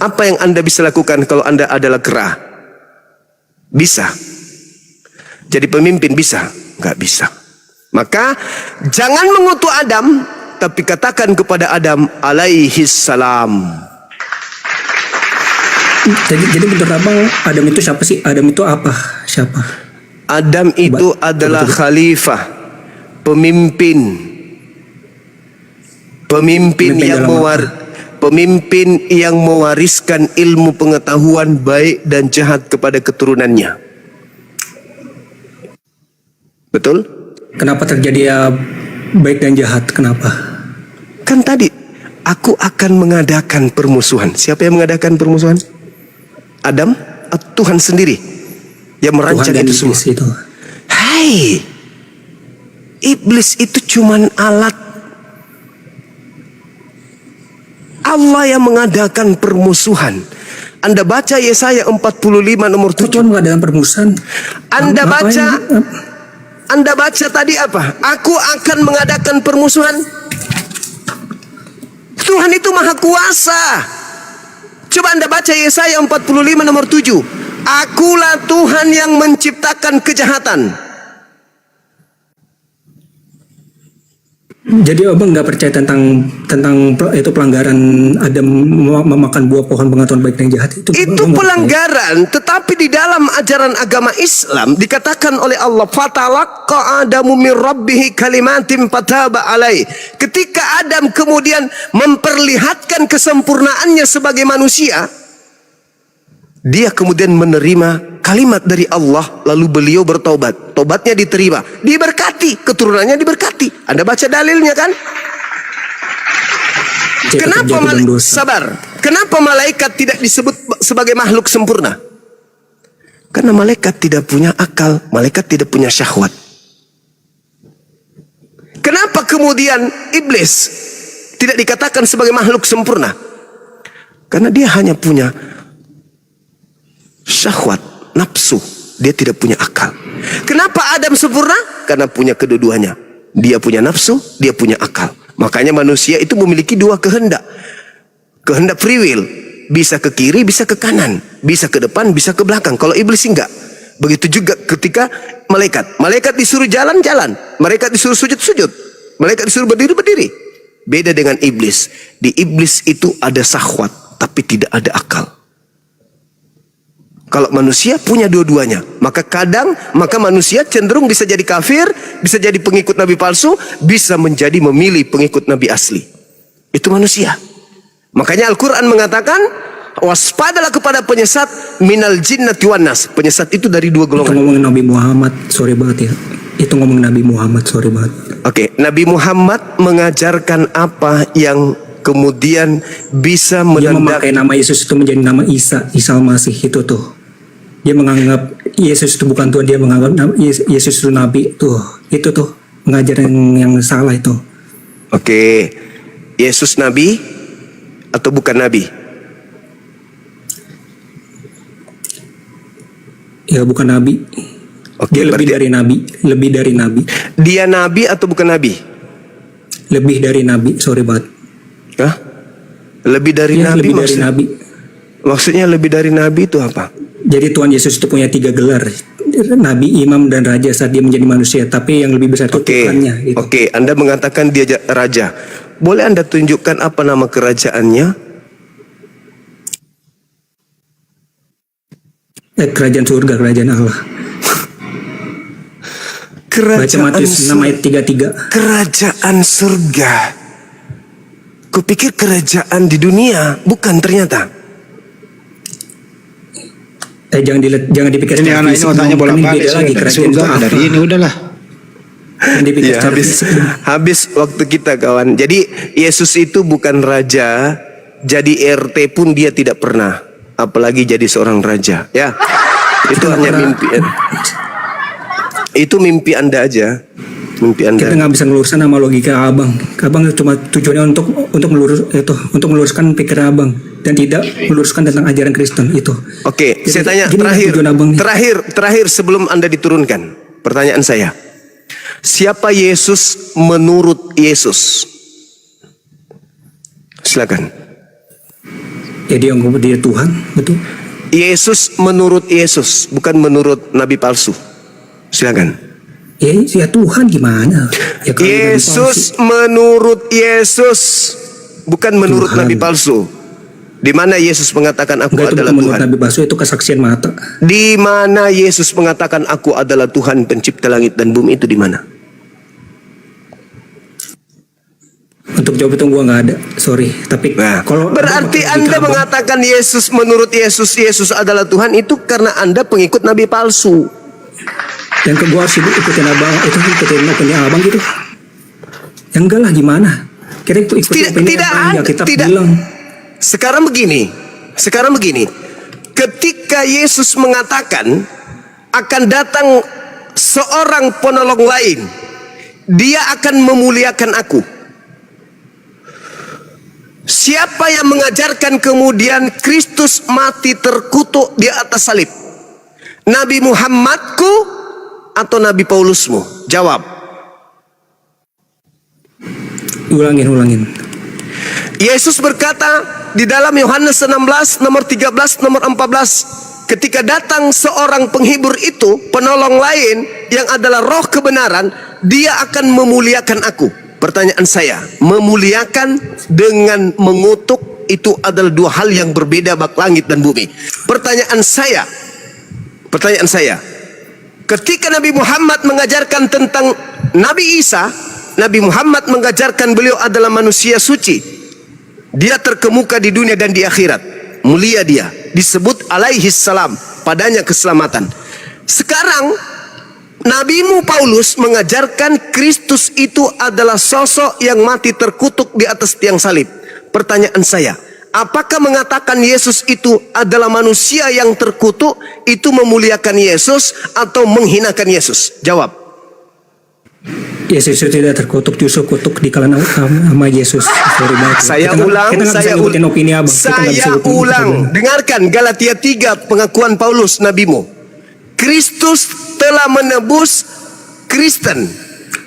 Apa yang Anda bisa lakukan kalau Anda adalah kerah? Bisa. Jadi pemimpin bisa? Enggak bisa. Maka jangan mengutuk Adam, tapi katakan kepada Adam alaihi salam. Jadi menurut abang Adam itu siapa sih? Adam itu apa? Siapa? Adam itu adalah khalifah, pemimpin yang mewariskan ilmu pengetahuan baik dan jahat kepada keturunannya. Betul? Kenapa terjadi ya baik dan jahat? Kenapa? Kan tadi aku akan mengadakan permusuhan. Siapa yang mengadakan permusuhan? Adam atau Tuhan sendiri yang merancang Tuhan dan itu semua? iblis itu. Hai, iblis itu cuman alat. Allah yang mengadakan permusuhan. Anda baca Yesaya 45 nomor Kok 7. Tuhan mengadakan permusuhan? Anda baca tadi apa? Aku akan mengadakan permusuhan. Tuhan itu maha kuasa. Coba Anda baca Yesaya 45 nomor 7. Akulah Tuhan yang menciptakan kejahatan. Jadi abang nggak percaya tentang itu pelanggaran Adam memakan buah pohon pengetahuan baik dan jahat itu? Itu Abang nggak pelanggaran, tetapi di dalam ajaran agama Islam dikatakan oleh Allah, fatalaqqa Adamu min rabbih kalimatin fataba alai. Ketika Adam kemudian memperlihatkan kesempurnaannya sebagai manusia, dia kemudian menerima kalimat dari Allah, lalu beliau bertobat. Tobatnya diterima, diberkati, keturunannya diberkati. Anda baca dalilnya kan? percaya. Kenapa malaikat tidak disebut sebagai makhluk sempurna? Karena malaikat tidak punya akal, malaikat tidak punya syahwat. Kenapa kemudian iblis tidak dikatakan sebagai makhluk sempurna? Karena dia hanya punya syahwat, nafsu, dia tidak punya akal. Kenapa Adam sempurna? Karena punya kedua-duanya. Dia punya nafsu, dia punya akal. Makanya manusia itu memiliki dua kehendak. Kehendak free will. Bisa ke kiri, bisa ke kanan. Bisa ke depan, bisa ke belakang. Kalau iblis enggak. Begitu juga ketika malaikat. Malaikat disuruh jalan-jalan. Malaikat disuruh sujud-sujud. Malaikat disuruh berdiri-berdiri. Beda dengan iblis. Di iblis itu ada syahwat, tapi tidak ada akal. Kalau manusia punya dua-duanya, maka manusia cenderung bisa jadi kafir, bisa jadi pengikut nabi palsu, bisa menjadi memilih pengikut nabi asli. Itu manusia. Makanya Al-Quran mengatakan, waspadalah kepada penyesat minal jinnati wan nas. Penyesat itu dari dua Itu golongan. ngomongin Nabi Muhammad, sorry banget ya. Itu ngomongin Nabi Muhammad, sorry banget. Oke, Nabi Muhammad mengajarkan apa yang kemudian bisa Dia menandakan. memakai nama Yesus itu menjadi nama Isa Al-Masih itu tuh. Dia menganggap Yesus itu bukan Tuhan, dia menganggap Yesus itu Nabi tuh. Itu tuh pengajaran yang salah itu. Oke, Yesus Nabi atau bukan Nabi? Ya bukan Nabi. Oke, Dia lebih dari Nabi. Lebih dari Nabi. Dia Nabi atau bukan Nabi? Lebih dari Nabi, sorry banget. Hah? Lebih dari Ya, Nabi lebih dari maksudnya? Nabi. Maksudnya lebih dari Nabi itu apa? Jadi Tuhan Yesus itu punya 3 gelar. Nabi, imam, dan raja saat dia menjadi manusia. Tapi yang lebih besar itu Tuhannya. Gitu. Oke, Anda mengatakan dia raja. Boleh Anda tunjukkan apa nama kerajaannya? Kerajaan surga, kerajaan Allah. Baca Matius 6 ayat 33. Kerajaan surga. Kupikir kerajaan di dunia, bukan ternyata. Jangan dipikir Ini anak ini otaknya bolak-balik lagi kerajaan surga itu apa. dari ini udahlah. Jangan dipikir Ya, secara fisik dong. habis waktu kita kawan. Jadi Yesus itu bukan raja, jadi RT pun dia tidak pernah, apalagi jadi seorang raja. Ya, itu hanya mimpi. Itu mimpi Anda aja, mimpi Kita Anda. nggak bisa ngeluruskan sama logika abang. Abang cuma tujuannya untuk meluruskan pikiran abang dan tidak meluruskan tentang ajaran Kristen itu. Oke, Jadi, saya tanya gini lah tujuan abang nih. terakhir sebelum Anda diturunkan. Pertanyaan saya, siapa Yesus menurut Yesus? Silakan. Jadi yang dia Tuhan, betul? Yesus menurut Yesus, bukan menurut Nabi palsu. Silakan. Ya Tuhan gimana? Ya kalau Nabi Yesus menurut Yesus, bukan menurut Tuhan. nabi palsu. Di mana Yesus mengatakan aku palsu, itu adalah bukan menurut Tuhan? Nabi palsu, itu kesaksian mata. Di mana Yesus mengatakan aku adalah Tuhan pencipta langit dan bumi, itu di mana? Untuk jawab itu gua nggak ada, sorry. Tapi Nah, kalau berarti Anda mengatakan Yesus menurut Yesus adalah Tuhan itu karena Anda pengikut nabi palsu. yang ke gua harus ikutin abang, itu ikutin opini abang gitu. Yang enggak lah, gimana? Kira itu ikutin opini Tidak abang, ya ada, kita tidak. bilang. Sekarang begini, ketika Yesus mengatakan akan datang seorang penolong lain, dia akan memuliakan aku. Siapa yang mengajarkan kemudian Kristus mati terkutuk di atas salib? Nabi Muhammadku atau Nabi Paulusmu? Jawab. Ulangin. Yesus berkata di dalam Yohanes 16 nomor 13 nomor 14, ketika datang seorang penghibur itu, penolong lain yang adalah roh kebenaran, dia akan memuliakan aku. Pertanyaan saya, memuliakan dengan mengutuk itu adalah dua hal yang berbeda bak langit dan bumi. Pertanyaan saya, ketika Nabi Muhammad mengajarkan tentang Nabi Isa, Nabi Muhammad mengajarkan beliau adalah manusia suci. Dia terkemuka di dunia dan di akhirat. Mulia dia. Disebut alaihi salam. Padanya keselamatan. Sekarang Nabimu Paulus mengajarkan Kristus itu adalah sosok yang mati terkutuk di atas tiang salib. Pertanyaan saya, apakah mengatakan Yesus itu adalah manusia yang terkutuk itu memuliakan Yesus atau menghinakan Yesus? Jawab. Yesus itu tidak terkutuk, justru kutuk di kalangan sama Yesus. Sorry banget. Saya Kita nggak- ulang, kita nggak bisa saya ngikutin opini abang. Kita nggak bisa saya ngikutin ulang. opini abang. Dengarkan Galatia 3 pengakuan Paulus nabimu. Kristus telah menebus Kristen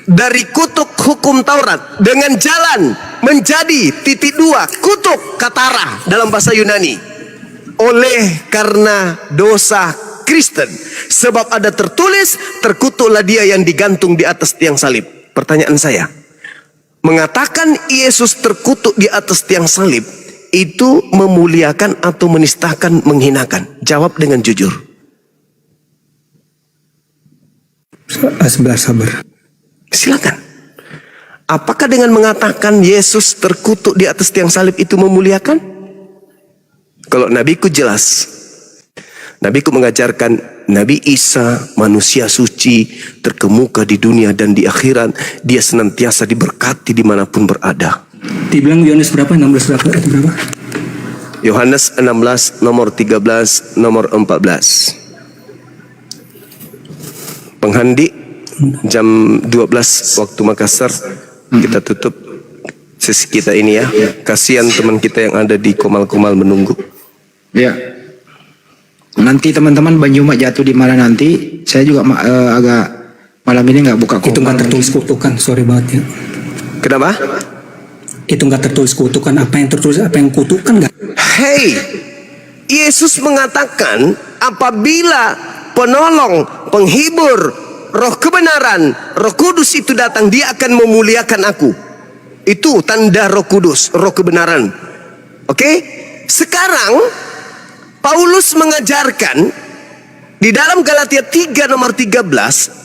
dari kutuk hukum Taurat dengan jalan menjadi kutuk katara dalam bahasa Yunani. Oleh karena dosa Kristen, sebab ada tertulis terkutuklah dia yang digantung di atas tiang salib. Pertanyaan saya, mengatakan Yesus terkutuk di atas tiang salib itu memuliakan atau menistakan, menghinakan? Jawab dengan jujur. Sebelah sabar. Silakan. Apakah dengan mengatakan Yesus terkutuk di atas tiang salib itu memuliakan? Kalau nabiku jelas. Nabiku mengajarkan Nabi Isa manusia suci, terkemuka di dunia dan di akhirat. Dia senantiasa diberkati dimanapun berada. Dibilang Yohanes berapa? 16 berapa? Itu berapa? Yohanes 16 nomor 13 nomor 14. Penghandi jam 12 waktu Makassar kita tutup sesi kita ini ya. Kasihan teman kita yang ada di Komal-Komal menunggu. Ya. Nanti teman-teman Banjuma jatuh di mana nanti? Saya juga agak malam ini nggak buka Itu nggak kopal. tertulis kutukan, sorry banget ya. Kenapa? Itu nggak tertulis kutukan. Apa yang tertulis, apa yang kutukan nggak? Hey, Yesus mengatakan apabila penolong, penghibur, roh kebenaran, roh kudus itu datang, dia akan memuliakan aku. Itu tanda roh kudus, roh kebenaran. Oke? Sekarang Paulus mengajarkan di dalam Galatia 3 nomor 13,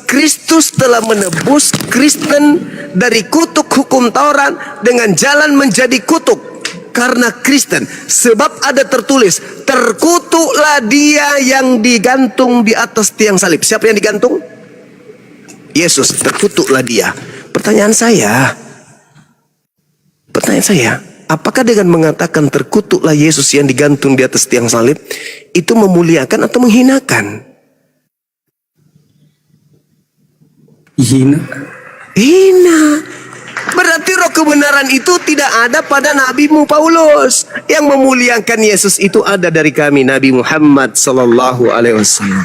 Kristus telah menebus Kristen dari kutuk hukum Taurat dengan jalan menjadi kutuk karena Kristen. Sebab ada tertulis, terkutuklah dia yang digantung di atas tiang salib. Siapa yang digantung? Yesus, terkutuklah dia. Pertanyaan saya, apakah dengan mengatakan terkutuklah Yesus yang digantung di atas tiang salib itu memuliakan atau menghinakan? Hina. Berarti roh kebenaran itu tidak ada pada nabimu Paulus. Yang memuliakan Yesus itu ada dari kami, Nabi Muhammad sallallahu alaihi wasallam.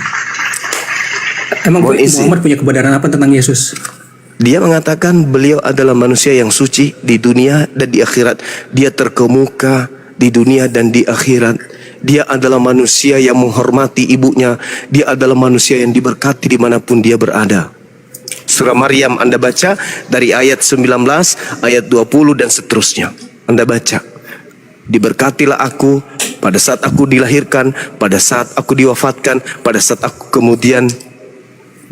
Emang Mohon izin. Muhammad punya kebenaran apa tentang Yesus? Dia mengatakan beliau adalah manusia yang suci di dunia dan di akhirat. Dia terkemuka di dunia dan di akhirat. Dia adalah manusia yang menghormati ibunya. Dia adalah manusia yang diberkati dimanapun dia berada. surah Maryam Anda baca dari ayat 19, ayat 20 dan seterusnya. Anda baca. Diberkatilah aku pada saat aku dilahirkan, pada saat aku diwafatkan, pada saat aku kemudian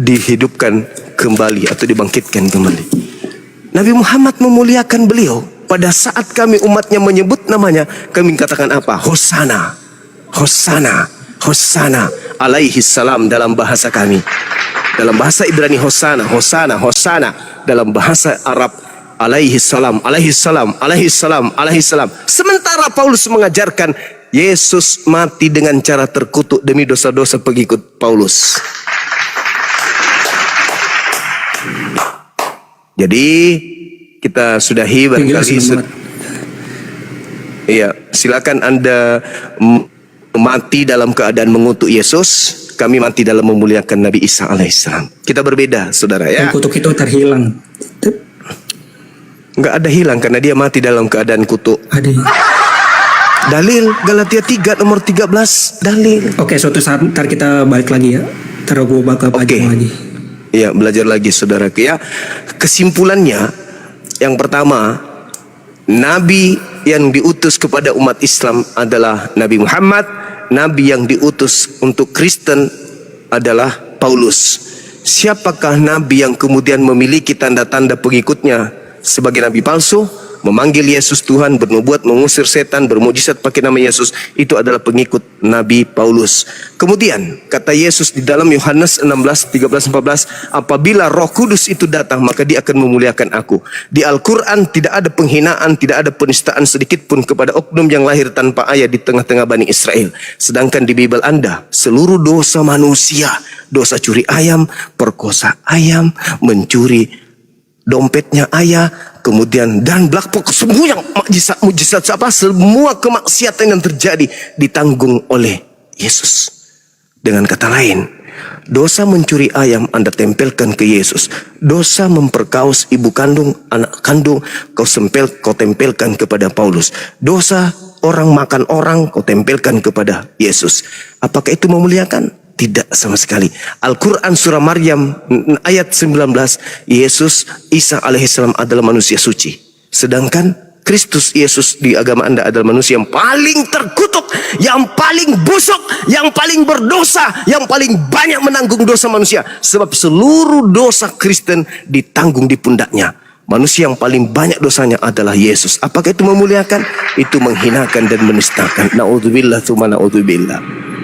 dihidupkan kembali atau dibangkitkan kembali. Nabi Muhammad memuliakan beliau. Pada saat kami umatnya menyebut namanya, kami katakan apa? Hosana, Hosana, Hosana alaihi salam dalam bahasa kami. Dalam bahasa Ibrani Hosana, Hosana, Hosana. Dalam bahasa Arab alaihi salam, alaihi salam, alaihi salam, alaihi salam. Sementara Paulus mengajarkan Yesus mati dengan cara terkutuk demi dosa-dosa pengikut Paulus. Jadi kita sudahi barangkali. Iya, silakan Anda mati dalam keadaan mengutuk Yesus. Kami mati dalam memuliakan Nabi Isa alaihissalam. Kita berbeda, saudara ya. Kutuk itu terhilang. Nggak ada hilang karena dia mati dalam keadaan kutuk. Ada. Dalil Galatia 3 nomor 13. Dalil. Oke, suatu saat ntar kita balik lagi ya. Ntar gue bakal belajar lagi. Iya, belajar lagi saudara. Ya, kesimpulannya yang pertama, Nabi yang diutus kepada umat Islam adalah Nabi Muhammad. Nabi yang diutus untuk Kristen adalah Paulus. Siapakah Nabi yang kemudian memiliki tanda-tanda pengikutnya sebagai Nabi palsu? Memanggil Yesus Tuhan, bernubuat, mengusir setan, bermujizat pakai nama Yesus. Itu adalah pengikut Nabi Paulus. Kemudian kata Yesus di dalam Yohanes 16, 13, 14, apabila Roh Kudus itu datang, maka dia akan memuliakan aku. Di Al-Quran tidak ada penghinaan, tidak ada penistaan sedikit pun kepada oknum yang lahir tanpa ayah di tengah-tengah Bani Israel. Sedangkan di Bible Anda, seluruh dosa manusia, dosa curi ayam, perkosa ayam, mencuri dompetnya ayah, kemudian dan black box, semua yang mujizat apa, semua kemaksiatan yang terjadi ditanggung oleh Yesus. Dengan kata lain, dosa mencuri ayam Anda tempelkan ke Yesus. Dosa memperkaos ibu kandung, anak kandung, kau tempelkan kepada Paulus. Dosa orang makan orang, kau tempelkan kepada Yesus. Apakah itu memuliakan? Tidak sama sekali. Al-Quran surah Maryam ayat 19, Yesus Isa alaihissalam adalah manusia suci. Sedangkan Kristus Yesus di agama Anda adalah manusia yang paling terkutuk, yang paling busuk, yang paling berdosa, yang paling banyak menanggung dosa manusia. Sebab seluruh dosa Kristen ditanggung di pundaknya. Manusia yang paling banyak dosanya adalah Yesus. Apakah itu memuliakan? Itu menghinakan dan menistakan. Na'udzubillah tsumma na'udzubillah.